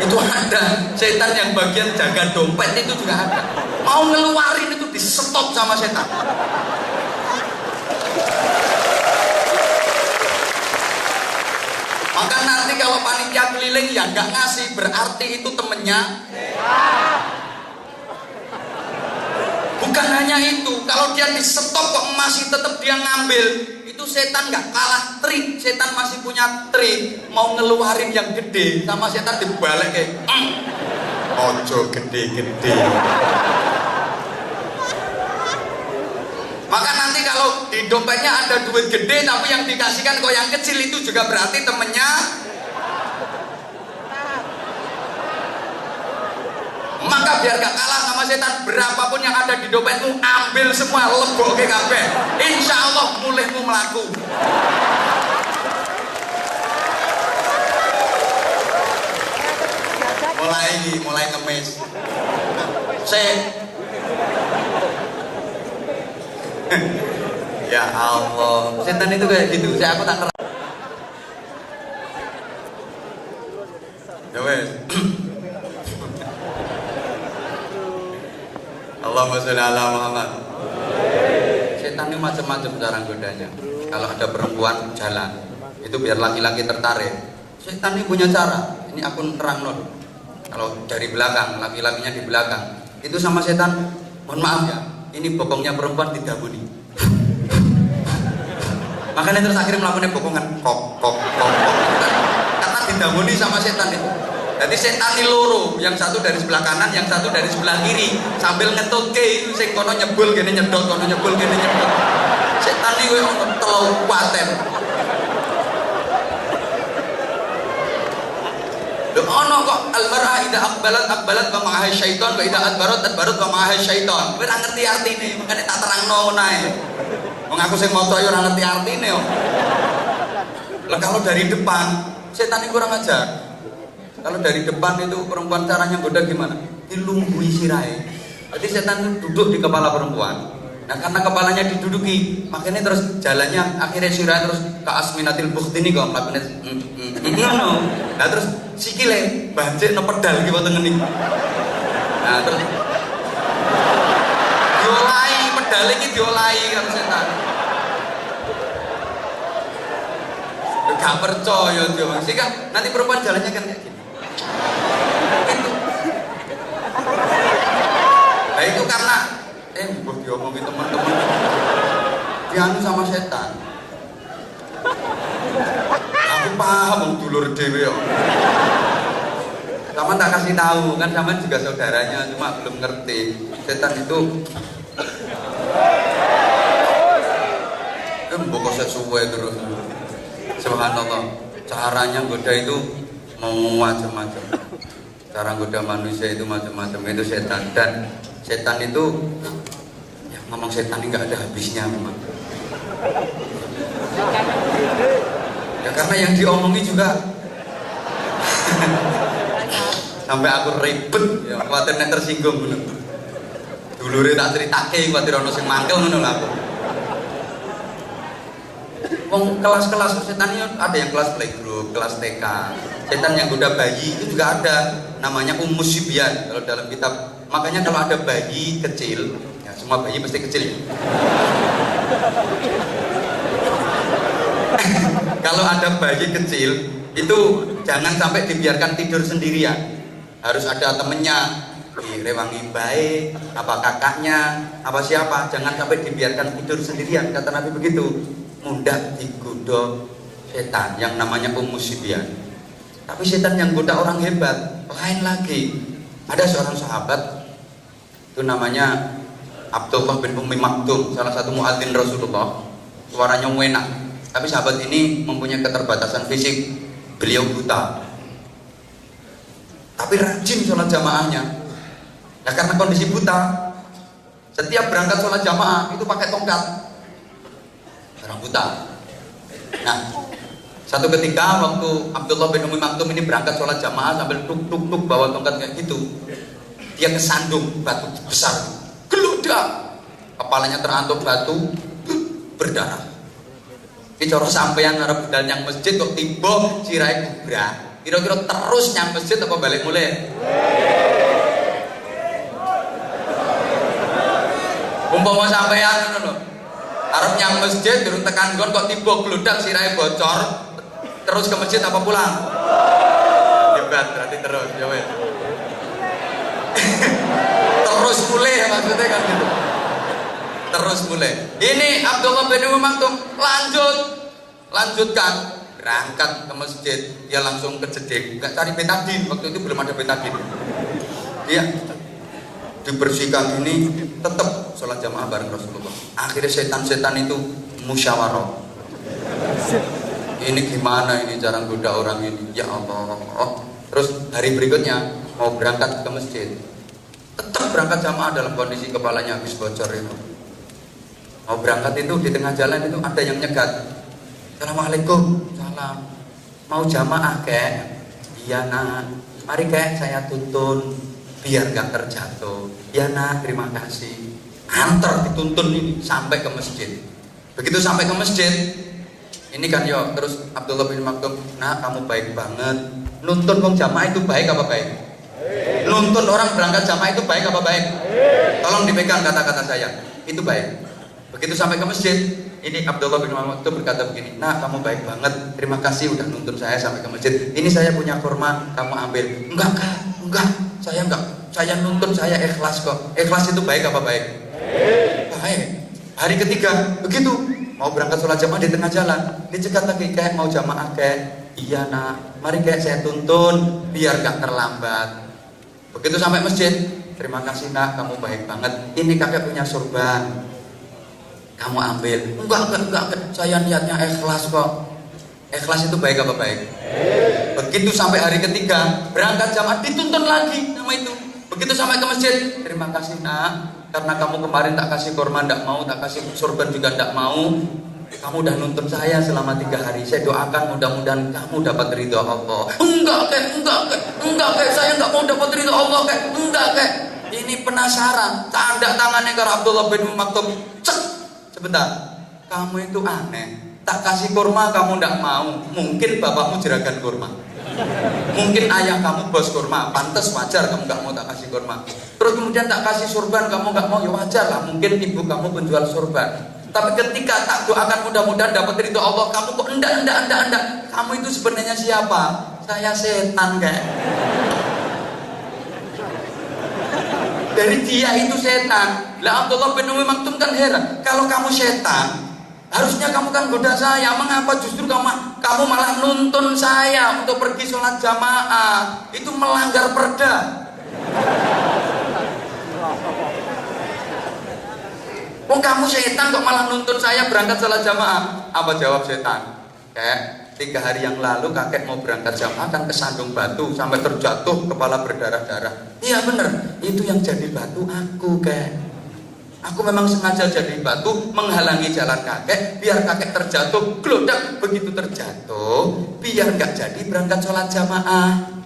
itu ada. Setan yang bagian jaga dompet itu juga ada. Mau ngeluarin itu di stop sama setan. Maka nanti kalau panitia keliling ya nggak ngasih, berarti itu temennya. Bukan hanya itu, kalau dia di stop kok masih tetap dia ngambil, itu setan nggak kalah trik. Setan masih punya trik. Mau ngeluarin yang gede, sama setan dibalik kayak ojo gede-gede. Maka nanti kalau di dompetnya ada duit gede tapi yang dikasihkan kok yang kecil, itu juga berarti temennya. Maka biar gak kalah sama setan, berapapun yang ada di dompetmu ambil semua, lebokke kabeh. Insya Allah mulihmu melaku. Mulai ngemis. Ya Allah, setan itu kayak gitu. Aku tak ngerti. Ya wes. Allahumma sholli ala Muhammad. Setan ini macam-macam cara godanya. Kalau ada perempuan jalan, itu biar laki-laki tertarik. Setan ini punya cara. Ini aku terang non. Kalau dari belakang, laki-lakinya di belakang, itu sama setan. Mohon maaf ya, ini bokongnya perempuan didabuni. Makanya terus akhirnya melakukan bokongan kok. Karena didabuni sama setan itu. Jadi setan ini loro, yang satu dari sebelah kanan, yang satu dari sebelah kiri, sambil ngetutke, sing kono nyebul gini nyedot, kono nyebul gini nyedot. Setan ini koyo telu kuaten. Lho ono kok al-mar'a idza aqbalat wa ma'aha syaiton, wa idza adbarat wa ma'aha syaiton. Kowe ora ngerti artine, makane tak terangno ngono ae. Wong aku sing maca yo ora ngerti artine yo. Lah kalau dari depan, setan ini kurang ajar. Kalau dari depan itu perempuan caranya goda gimana? Dilunggui sirahe. Jadi setan itu duduk di kepala perempuan. Nah karena kepalanya diduduki, makanya terus jalannya akhirnya sirahe terus ke asminatil bukti ini kok melakukan nah terus sikile banjir no pedal gitu tengen ini. Nah terus diolai pedal ini diolai kan setan. Gak percaya dia bang. Sehingga nanti perempuan jalannya kan kayak gini. Itu. Nah itu karena buat diomongin teman-teman dianu sama setan. Aku paham wong dulur dhewe yo. Sama tak kasih tahu kan, sama juga saudaranya, cuma belum ngerti. Setan itu mbok sesuwe terus. Subhanallah. Caranya goda itu mau macam-macam. Cara goda manusia itu macam-macam, itu setan. Dan setan itu ya, ngomong setan ini nggak ada habisnya memang. Ya karena yang diomongi juga sampai aku ribet ya, khawatir nek tersinggung ngono. Dulure tak critake khawatir ono sing mangkel ngono lho aku. Wong kelas-kelas setan ini ada yang kelas playgroup, kelas TK. Setan yang goda bayi itu juga ada, namanya Ummus Sibyan kalau dalam kitab. Makanya kalau ada bayi kecil, ya semua bayi pasti kecil ya. Kalau ada bayi kecil itu jangan sampai dibiarkan tidur sendirian. Harus ada temennya, direwangi baik, apa kakaknya, apa siapa. Jangan sampai dibiarkan tidur sendirian. Kata Nabi begitu. Mudah digoda setan yang namanya Ummus Sibyan. Tapi setan yang goda orang hebat lain lagi. Ada seorang sahabat itu namanya Abdullah bin Ummi Maktum, salah satu muadzin Rasulullah. Suaranya enak. Tapi sahabat ini mempunyai keterbatasan fisik. Beliau buta. Tapi rajin sholat jamaahnya. Nah karena kondisi buta, setiap berangkat sholat jamaah itu pakai tongkat. Orang buta. Nah, satu ketika waktu Abdullah bin Ummi Maktum ini berangkat sholat jamaah sambil tuk bawa tongkat kayak gitu, dia kesandung batu besar, geludak, kepalanya terantuk batu, berdarah. Ini cara sampeyan arep budal nyang masjid kok tiba sirai kubra, kira-kira terus nyang masjid apa balik mulai? Umpama sampeyan ngono lho. Arep nyang masjid durung tekan nggon kok tiba gludak sirahe bocor, terus ke masjid apa pulang? Hebat berarti terus ya wes. Terus mulai maksudnya kan gitu. Terus mulai. Ini Abdullah bin Ummi Maktum lanjutkan berangkat ke masjid, dia langsung ke jeding, nggak cari betadin, waktu itu belum ada betadin. Dia dibersihkan ini tetap sholat jamaah bareng Rasulullah. Akhirnya setan-setan itu musyawarah. Ini gimana ini cara goda orang ini? Ya Allah. Terus hari berikutnya mau berangkat ke masjid, tetap berangkat jamaah dalam kondisi kepalanya habis bocor itu. Mau berangkat itu di tengah jalan itu ada yang nyegat. Assalamualaikum, salam. Mau jamaah kek? Iya nak. Mari kek saya tuntun biar gak terjatuh. Ya nak, terima kasih. Antar dituntun ini sampai ke masjid. Begitu sampai ke masjid, ini kan yo terus Abdullah bin Maktum, nah kamu baik banget. Nuntun wong jamaah itu baik apa baik? Nuntun orang berangkat jamaah itu baik apa baik? Tolong dipegang kata-kata saya. Itu baik. Begitu sampai ke masjid, ini Abdullah bin Maktum berkata begini, nah kamu baik banget, terima kasih udah nuntun saya sampai ke masjid. Ini saya punya kurma, kamu ambil. Enggak kak, enggak, saya enggak. Saya nuntun, saya ikhlas kok. Ikhlas itu baik apa baik? Baik. Hari ketiga, begitu mau berangkat sholat jamaah di tengah jalan, dicegat lagi, kayak mau jamaah kayak, iya nak, mari kayak saya tuntun biar gak terlambat. Begitu sampai masjid, terima kasih nak, kamu baik banget. Ini kakek punya sorban, kamu ambil. Enggak, saya niatnya ikhlas kok. Ikhlas itu baik apa baik? Begitu sampai hari ketiga, berangkat jamaah dituntun lagi nama itu. Begitu sampai ke masjid, terima kasih nak, karena kamu kemarin tak kasih kurma ndak mau, tak kasih sorban juga ndak mau. Kamu udah nuntun saya selama 3 hari. Saya doakan mudah-mudahan kamu dapat ridho Allah. Enggak kek, saya enggak mau dapat ridho Allah kek. Enggak kek. Ini penasaran. Tanda tangannya ke Abdullah bin Maktum. Cek. Sebentar. Kamu itu aneh. Tak kasih kurma kamu ndak mau. Mungkin bapakmu jeragan kurma. Mungkin ayah kamu bos kurma, pantas wajar kamu gak mau tak kasih kurma. Terus kemudian tak kasih sorban kamu gak mau, ya wajar lah. Mungkin ibu kamu penjual sorban. Tapi ketika tak doakan mudah-mudahan dapat ridho Allah, kamu kok enggak. Kamu itu sebenarnya siapa? Saya setan kayak. Dari dia itu setan. Lah Abdullah bin Ummi Maktum kan heran. Kalau kamu setan, harusnya kamu kan goda saya. Mengapa justru kamu malah nuntun saya untuk pergi sholat jamaah? Itu melanggar perda. Oh kamu setan kok malah nuntun saya berangkat sholat jamaah? Apa jawab setan? Kayak 3 hari yang lalu kakek mau berangkat jamaah kan kesandung batu sampai terjatuh, kepala berdarah-darah. Iya bener, itu yang jadi batu aku kek. Aku memang sengaja jadi batu menghalangi jalan kakek biar kakek terjatuh, gelodak. Begitu terjatuh biar gak jadi berangkat sholat jamaah.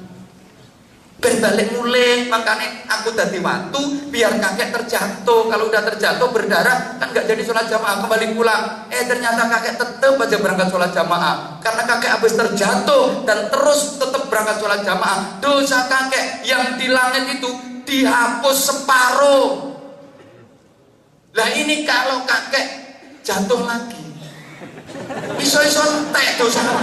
berbalik mulai, makanya aku dadi watu biar kakek terjatuh. Kalau udah terjatuh berdarah kan nggak jadi sholat jamaah, kembali pulang. Ternyata kakek tetap aja berangkat sholat jamaah karena kakek habis terjatuh dan terus tetap berangkat sholat jamaah. Dosa kakek yang di langit itu dihapus separuh. Lah ini kalau kakek jatuh lagi iso-iso entek dosamu,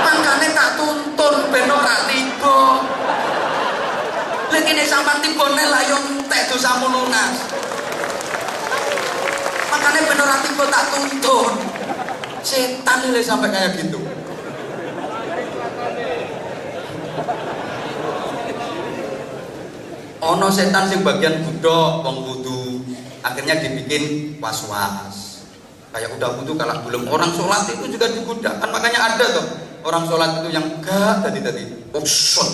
makanya tak tuntun ben ora tiba. Lagi ini sampai tiba nek layon entek dosamu lunas, makanya ben ora tiba tak tuntun. Setan ini sampai kayak gitu. Ono setan sing bagian budok wong wudu, akhirnya dibikin was-was. Kayak udah wudu kalau belum orang sholat itu juga digoda kan, makanya ada tuh orang sholat itu yang gak tadi usut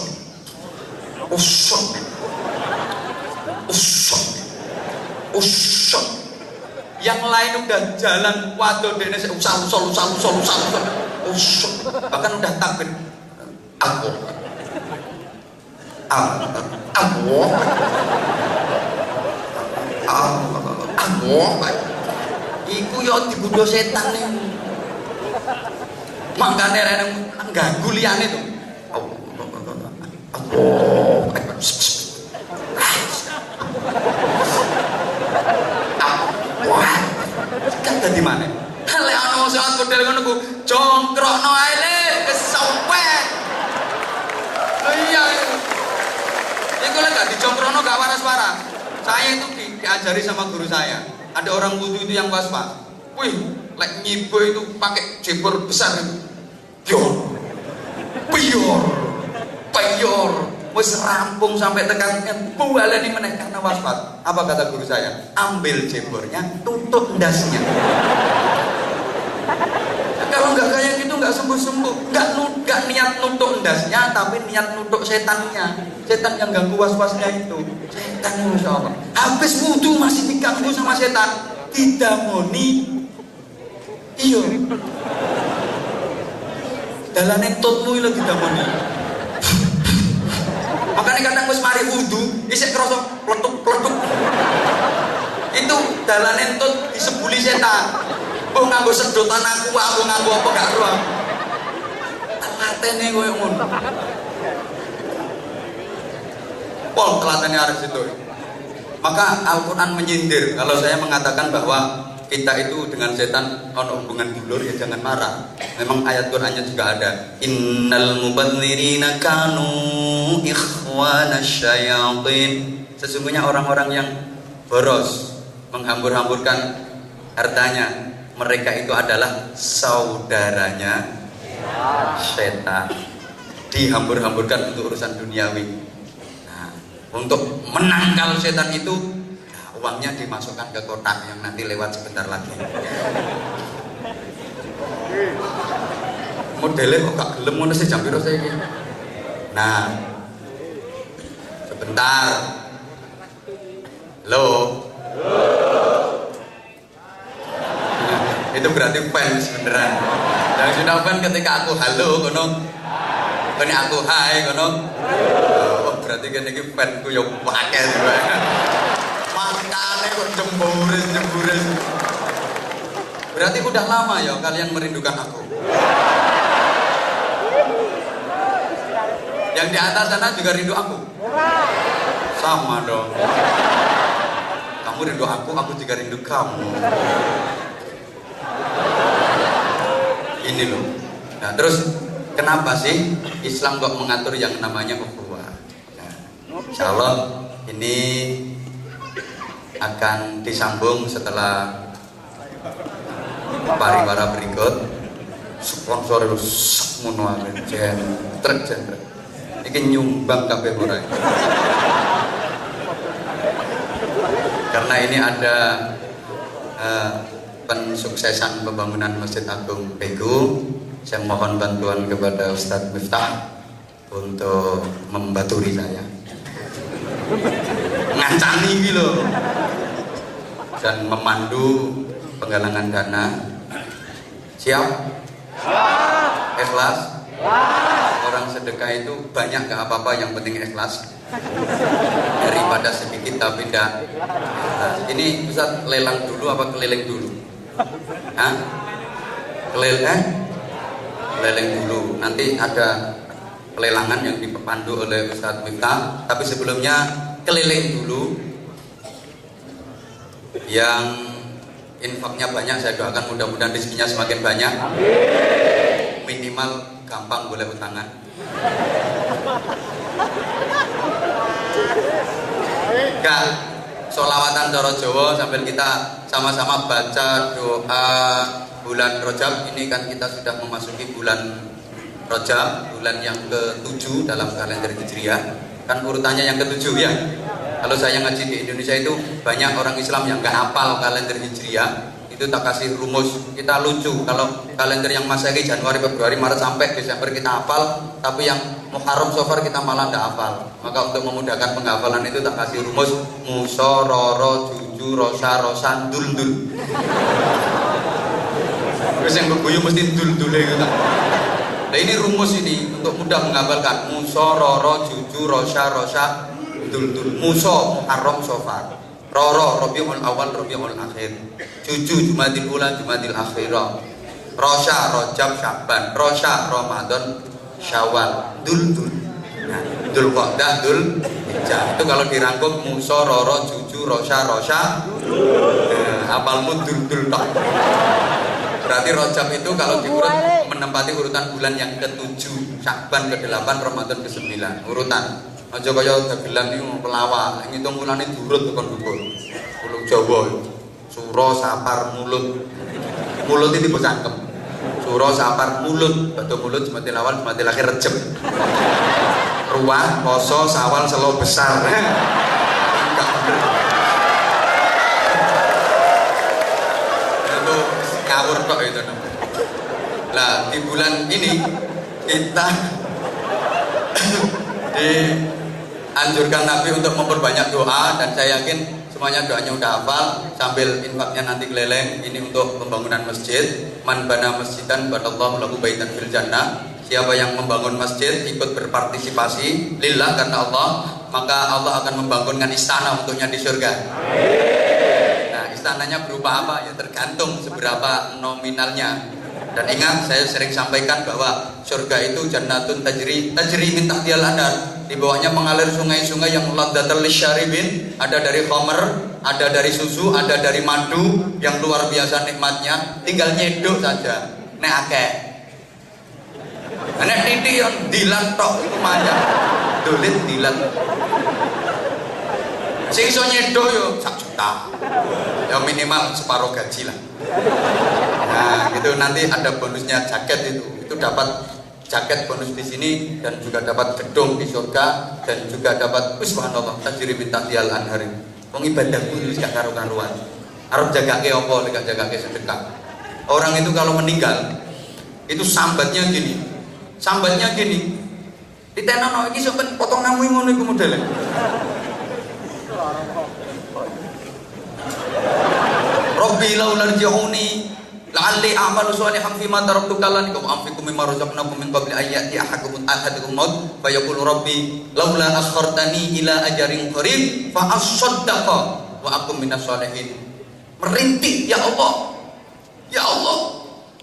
yang lain udah jalan waduh dene usal usut, bahkan udah takbir iku yo digodho setan nih. Makane rene ganggu liyane to. Kan dadi maneh. Lek ana salat model ngono ku jongkrokno ae le kesempet. Iya. Iku lek gak dijongkrokno gak waras-waras. Saya itu diajari sama guru saya. Ada orang wudu itu yang was-was. Wih, lek nyibo itu pakai jebor besar itu. Piyor. Wis rampung sampai tekan bualeni meneh karena was-was. Apa kata guru saya? Ambil jebornya, tutup ndasnya. Kalau nggak kayak gitu nggak sembuh-sembuh, nggak niat nutuk ndasnya, tapi niat nutuk setannya. Setan yang ganggu was-wasnya itu. Setan insya Allah. Habis wudu masih diganggu sama setan. Didamoni. Iya. Dalane tutmu lagi didamoni. Makanya kadang wis mari wudu, isih krasa pletuk-pletuk. Itu dalane tut disebuli setan. Mbok nganggo sedotan aku nganggo apa gak ruang. Telatene koyo ngono. Pol telatene arep situ. Maka Al-Quran menyindir kalau saya mengatakan bahwa kita itu dengan setan ono hubungan dulur, ya jangan marah. Memang ayat Qurannya juga ada. Innal mubadzirina kanu ikhwana syayatin. Sesungguhnya orang-orang yang boros, menghambur-hamburkan hartanya, mereka itu adalah saudaranya setan. Dihambur-hamburkan untuk urusan duniawi. Untuk menangkal setan itu, nah, uangnya dimasukkan ke kotak yang nanti lewat sebentar lagi. Modelnya kok gak gelem ngono sih jam piro saiki. Nah, sebentar. Halo. Nah, itu berarti fans beneran. Yang sudah fan ketika aku halo kono. Kene aku hai kono. Berarti kan ini fanku yang pakai juga. Makanya kok jemburis. Berarti udah lama ya kalian merindukan aku. Yang di atas sana juga rindu aku. Sama dong. Kamu rindu aku juga rindu kamu. Ini loh. Nah terus kenapa sih Islam kok mengatur yang namanya ukhuwah? Insya Allah ini akan disambung setelah pariwara berikut. Sponsor itu semua truk. Ini nyumbang kabeh ora. Karena ini ada pensuksesan pembangunan Masjid Agung Pegu. Saya mohon bantuan kepada Ustadz Miftah untuk membaturi saya. Ngancani gitu dan memandu penggalangan dana. Siap? Ikhlas? orang sedekah itu banyak gak apa-apa, yang penting ikhlas. Daripada sedikit tapi tidak. Nah, ini Ustaz lelang dulu apa keliling dulu? Hah? Keliling dulu. Nanti ada pelelangan yang dipandu oleh Ustaz Miftah. Tapi sebelumnya keliling dulu. Yang infaknya banyak saya doakan mudah-mudahan rezekinya semakin banyak. Minimal gampang boleh utangan. Enggak, sholawatan cara Jawa sambil kita sama-sama baca doa bulan Rajab. Ini kan kita sudah memasuki bulan Rajab, bulan yang ke-7 dalam kalender Hijriah. Kan urutannya yang ke-7 ya. Kalau saya ngaji di Indonesia itu banyak orang Islam yang gak hafal kalender Hijriah. Itu tak kasih rumus. Kita lucu kalau kalender yang Masehi Januari, Februari, Maret sampai Desember kita hafal, tapi yang Muharram, Safar kita malah tidak hafal. Maka untuk memudahkan penghafalan itu tak kasih rumus muso, roro, juju, rosa, rosan, dul. Terus yang berguyu mesti dul gitu. Nah ini rumus ini untuk mudah menghafalkan muso, roro, juju, rosa, dul. Muso, Muharram, Safar. Roro, Rabiul Awal, Rabiul Akhir. Juju, Jumadil Ula, Jumadil Akhirah. Rosa, Rajab, Sya'ban. Rosa, Ramadan, Syawal. Dul. Nah, Dul Qa'dah, Dul Hijjah. Itu kalau dirangkum muso, roro, juju, rosa. Apalmu dul tok. Berarti Rajab itu kalau diurut menempati urutan bulan yang ke-7, Sya'ban ke-8, Ramadan ke-9. Urutan. Aja kaya dagelan iki pelawak, ngitung mulane durut tekan dhuwur. Pulau Jawa. Suro, Sapar, Mulut. Mulut iki tipe cangkem. Suro, Sapar, Mulut. Batu mulut Jumatil Awal, Jumatil Akhir, Rejeb. Ruah, Poso, Sawal, Selo besar. Enggak bener. Itu ngawur kok itu. Lah di bulan ini kita dianjurkan Nabi untuk memperbanyak doa, dan saya yakin semuanya doanya udah hafal. Sambil infaknya nanti keliling. Ini untuk pembangunan masjid. Man bana masjidan banallahu lahu baitan fil jannah. Siapa yang membangun masjid ikut berpartisipasi lillah karena Allah, maka Allah akan membangunkan istana untuknya di surga. Nah istananya berupa apa ya, tergantung seberapa nominalnya. Dan ingat, saya sering sampaikan bahwa surga itu jannatun tajri min tahtihal anhar. Di bawahnya mengalir sungai-sungai yang ladzatal lisyaribin. Ada dari khamr, ada dari susu, ada dari madu yang luar biasa nikmatnya. Tinggal nyeduk saja. Nek akeh. Nek titik yang dilan tok iku maya. Dolit dilan. Sing iso nyeduk yo 1 juta. Ya minimal separuh gaji lah. Nah, itu nanti ada bonusnya jaket itu dapat jaket bonus di sini, dan juga dapat gedung di surga, dan juga dapat subhanallah tajri min tahtihal anhar. Wong ibadahku wis gak karo-karuan. Arep jagake apa lek jagake sedekah. Orang itu kalau meninggal itu sambatnya gini. Ditenono iki sampean potong namu ngono iku modele. Rabbi laula rji'uni la'alli a'malu shalihan fima taraktu kallan kum anfiqu mimma razaqnakum min qabli ayati ahadukum maut fa yaqulu rabbi laula akhartani ila ajarin qarib fa asaddaqa wa akum minas shalihin. Merintih, ya Allah,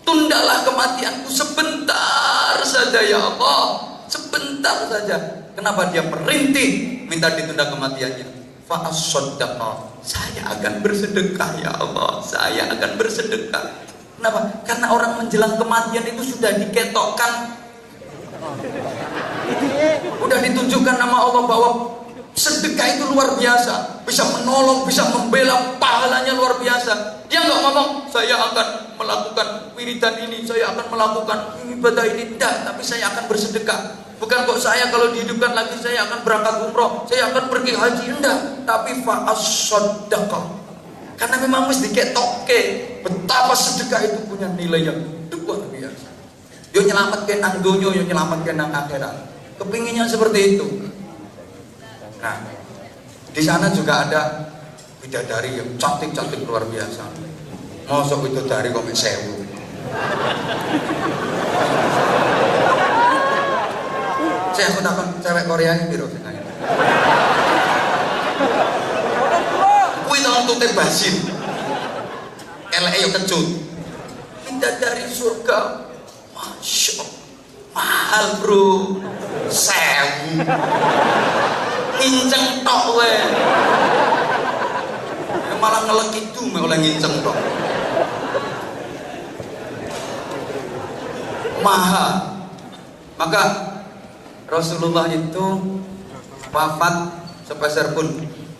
tundalah kematianku sebentar saja ya Allah, sebentar saja. Kenapa dia merintih minta ditunda kematiannya? Fa asaddaqa, saya akan bersedekah ya Allah, saya akan bersedekah. Kenapa? Karena orang menjelang kematian itu sudah diketokkan, udah ditunjukkan nama Allah bahwa sedekah itu luar biasa, bisa menolong, bisa membela, pahalanya luar biasa. Dia nggak ngomong saya akan melakukan wiridan ini, saya akan melakukan ibadah ini, tidak, tapi saya akan bersedekah. Bukan kok saya kalau dihidupkan lagi saya akan berangkat umroh, saya akan pergi haji, enggak, tapi fa'as-sadaqah. Karena memang mesti diketokke betapa sedekah itu punya nilai yang luar biasa. Yo nyelametkeun nang donya, yo nyelametkeun nang akhirat. Kepinginnya seperti itu. Nah, di sana juga ada bidadari yang cantik-cantik luar biasa. Mosok bidadari kok mek 1000. Saya aku takon cewek Korea ini piro sing ayu. Kuwi tau tute basin. Eleke yo kecut. Dari surga, masya Allah, mahal bro, 1000, nginceng tok we, malah ngelek itu oleh nginceng tok, mahal. Maka Rasulullah itu wafat sepeser pun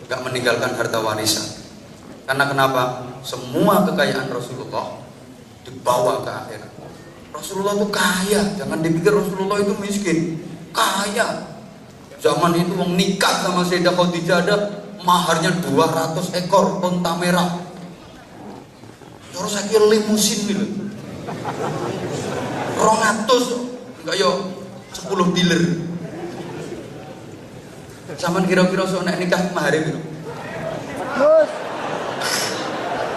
gak meninggalkan harta warisan. Karena kenapa? Semua kekayaan Rasulullah dibawa ke akhirat. Rasulullah itu kaya, jangan dipikir Rasulullah itu miskin, kaya. Zaman itu wong nikah sama Sayyidah Khadijah ada maharnya 200 ekor unta merah. Terus saya kira limusin gitu. 200 enggak yo 10 dealer. Zaman kira-kira so nek nikah mahare piro?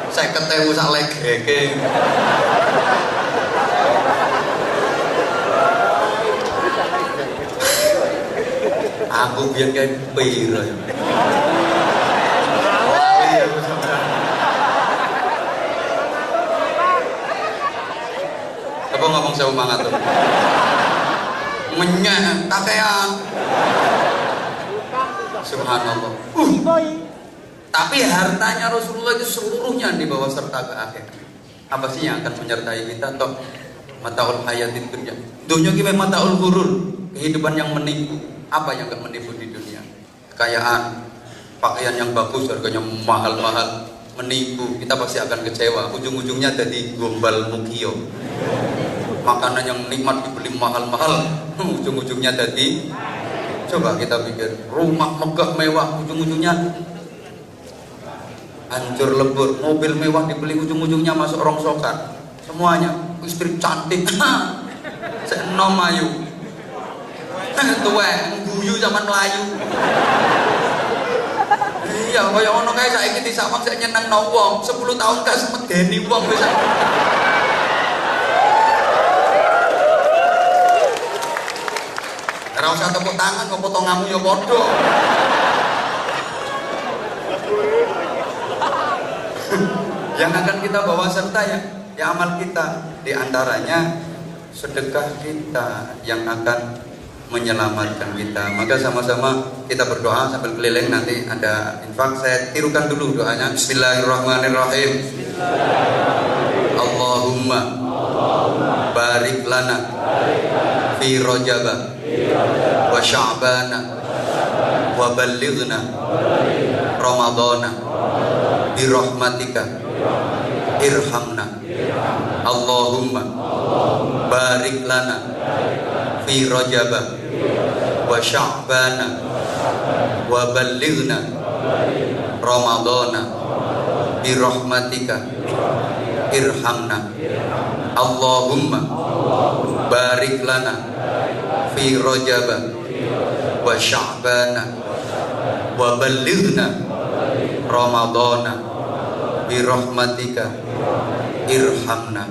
Saya ketemu sak legeke. Aku biar kayak piro ya. Apa ngomong saya mangat tuh? Menyek kakean. Subhanallah. Tapi hartanya Rasulullah itu seluruhnya dibawa serta ke akhir. Apa sih yang akan menyertai kita? Toh mataul hayatid dunya. Dunia ki mataul ghurur, kehidupan yang menipu. Apa yang akan menipu di dunia? Kekayaan, pakaian yang bagus, harganya mahal-mahal, menipu. Kita pasti akan kecewa. Ujung-ujungnya jadi gombal mukio. Makanan yang nikmat dibeli mahal-mahal, ujung-ujungnya jadi. Coba kita pikir, rumah megah mewah, ujung-ujungnya hancur lebur. Mobil mewah dibeli, ujung-ujungnya masuk rongsokan. Semuanya, istri cantik, senom ayu, tuwe, guyu zaman Melayu. Iya, kaya ono kae saiki disawang sik nyenengno wong, 10 tahun gak semedeni wong wis. Ora usah tepuk tangan, kok potonganmu ya padha. Yang akan kita bawa serta ya amal kita, di antaranya sedekah kita yang akan menyelamatkan kita. Maka sama-sama kita berdoa sambil keliling, nanti ada infak. Saya tirukan dulu doanya. Bismillahirrahmanirrahim. Allahumma barik lana fi rajaba wa sya'bana wa ballighna ramadana bi rahmatika irhamna. Allahumma barik lana fi rajaba wa sya'bana wa ballighna ramadana bi rahmatika irhamna. Allahumma barik lana fi rajaba wa sya'bana wa ballighna ramadana bi rahmatika irhamna.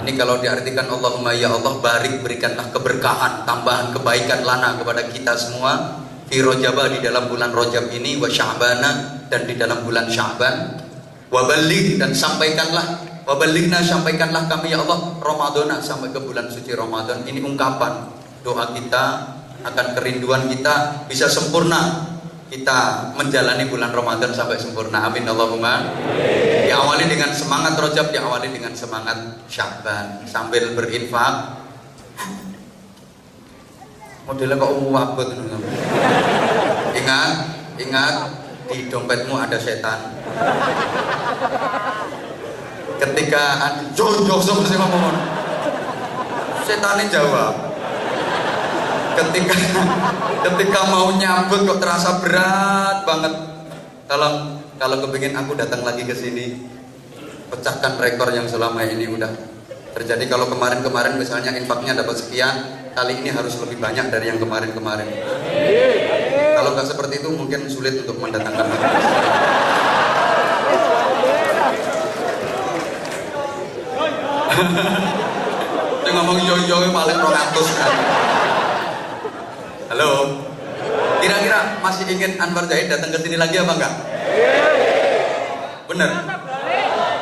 Ini kalau diartikan Allahumma ya Allah barik, berikanlah keberkahan, tambahan kebaikan lana kepada kita semua fi rajaba, di dalam bulan Rajab ini, wa sya'bana, dan di dalam bulan Sya'ban, wa balligh, dan sampaikanlah, wa ballighna, sampaikanlah kami ya Allah Ramadana, sampai ke bulan suci Ramadan. Ini ungkapan doa kita akan kerinduan kita bisa sempurna, kita menjalani bulan Ramadan sampai sempurna. Amin Allahumma. Diawali dengan semangat Rajab, diawali dengan semangat Sya'ban, sambil berinfak. Modelnya kok wabut. Ingat di dompetmu ada setan. Ketika jodoh sama si ngomong, setannya jawab. Ketika mau nyambut kok terasa berat banget. Kalau kepingin aku datang lagi ke sini, pecahkan rekor yang selama ini udah terjadi. Kalau kemarin misalnya infaknya dapat sekian, kali ini harus lebih banyak dari yang kemarin. Kalau nggak seperti itu mungkin sulit untuk mendatangkan. Dia ngomong yo paling 200 kan. Halo. Kira-kira masih ingin Anwar Zahid datang ke sini lagi apa enggak? Bener?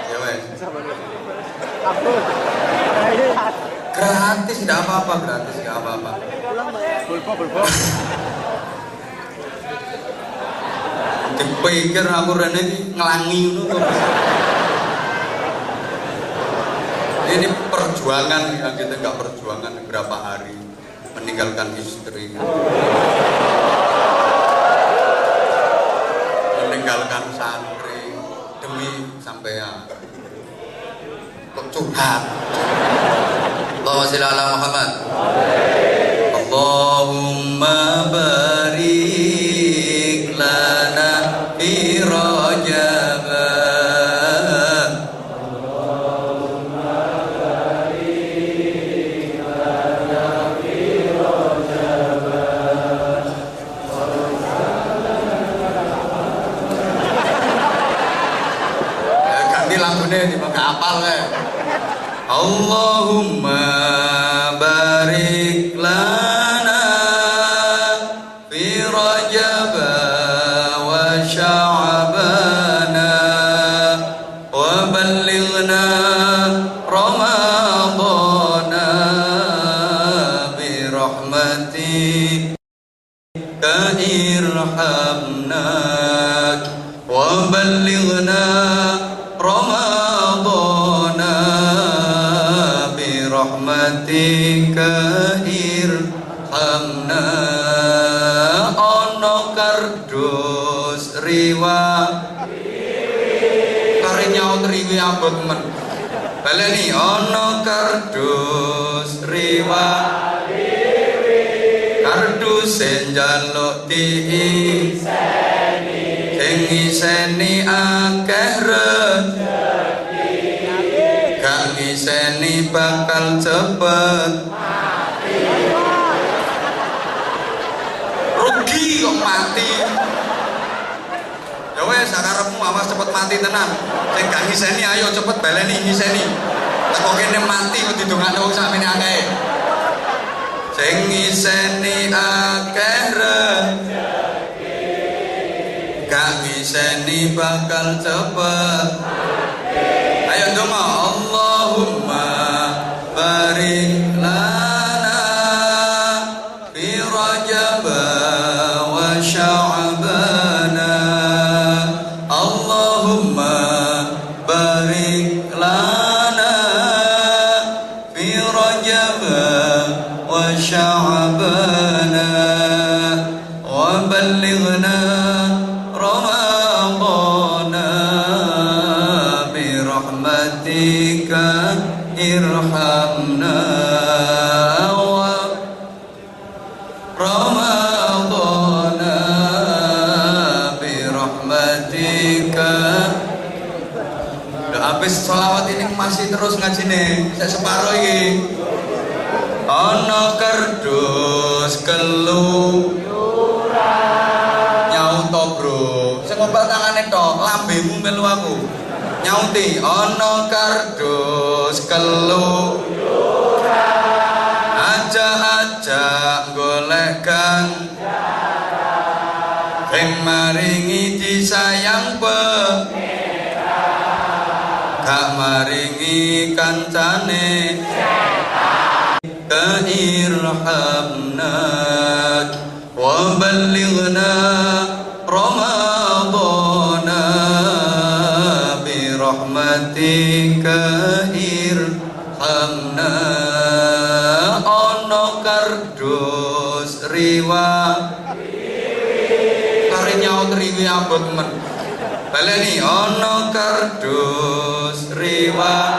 Ya wes. Gratis, tidak apa-apa, gratis, tidak apa-apa. Bulpo. Dipikir aku rene iki nglangi ngono kok. Ini perjuangan ya, kita nggak perjuangan berapa hari meninggalkan istri, meninggalkan santri demi sampean. Kok curhat? Allahumma sholli ala Muhammad. Allahumma barik lana fi Rajab. Ganti lagune di pakai apal kae. Allahumma barik lana fi Rajab wa Sya'bana wa ballighna Ramadana bi rahmatika irhamna wa ballighna Ramadana bi rahmatika irhamna. Ono kardus riwa kare nyaut riwi abot men baleni. Ono kardus riwa kardus njaluk diiseni sing ngiseni akeh rezeki, gak ngiseni bakal cepet rugi kok mati. Ya wes sakarepmu awas cepet mati tenan. Sing gak ngiseni ayo cepet baleni ngiseni. Teko kene mati kok didongakno wong sakmene akeh. Sing ngiseni akeh rezeki, gak ngiseni bakal cepet. Ayo donga. Allahumma barik lana fi Rajab wa Sya'bana. Allahumma barik lana fi Rajab wa Sya'bana wa ballighna Ramadana bi rahmatika irhamna wa Ramadana bi rahmatika. Udah habis sholawat ini masih terus ngaji nih. Saya separuh ini. Ono kardus keluyuran nyauto bro. Sing ngobat tangane tok, lambemu melu aku. Nyauti ono kardus keluyuran aja golek ganjaran sing maringi disayang pangeran, gak maringi kancane irhamna wa ballighna Ramadana bi rahmatika irhamna. Ono kardus riwa kare nyaut riwi abot men baleni. Ono kardus riwa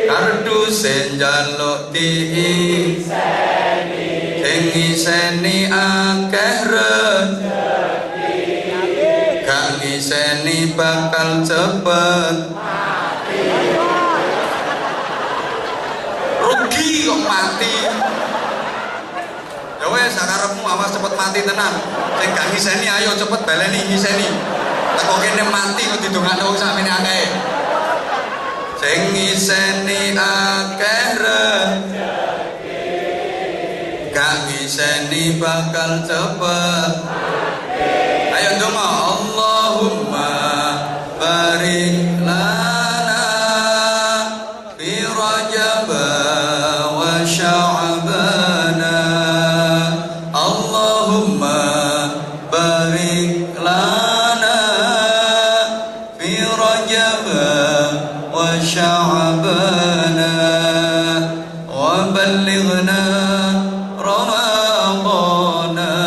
kardus njaluk diiseni sing ngiseni akeh rezeki, gak ngiseni bakal cepet rugi kok mati. Ya wes sakarepmu awas cepet mati tenan. Sing gak ngiseni ayo cepet baleni ngiseni. Teko kene mati kok didongakno wong sakmene akeh. Sing ngiseni akeh rezeki, gak tak ngiseni bakal cepet. Ayo donga Allahumma barik lana fi Rajab wa Sya'bana. Allahumma barik lana fi Rajab wa Sya'bana wa ballighna Ramadana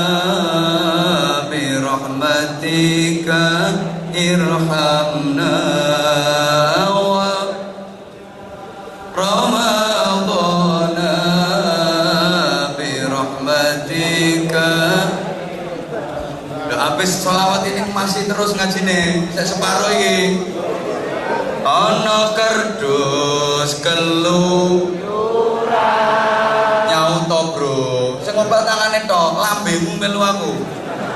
bi rahmatika irhamna wa Ramadana bi rahmatika. Habis sholawat ini masih terus ngajine, saya separuh ini. Ana kardus kelu nyauto bro, sing ngombat tangane tok, lambemu melu aku.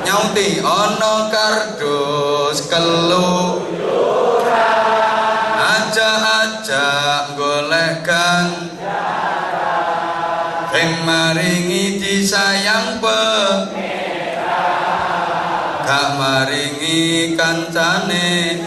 Nyauti ana kardus kelu aja golek sing maringi disayang gak maringi kancane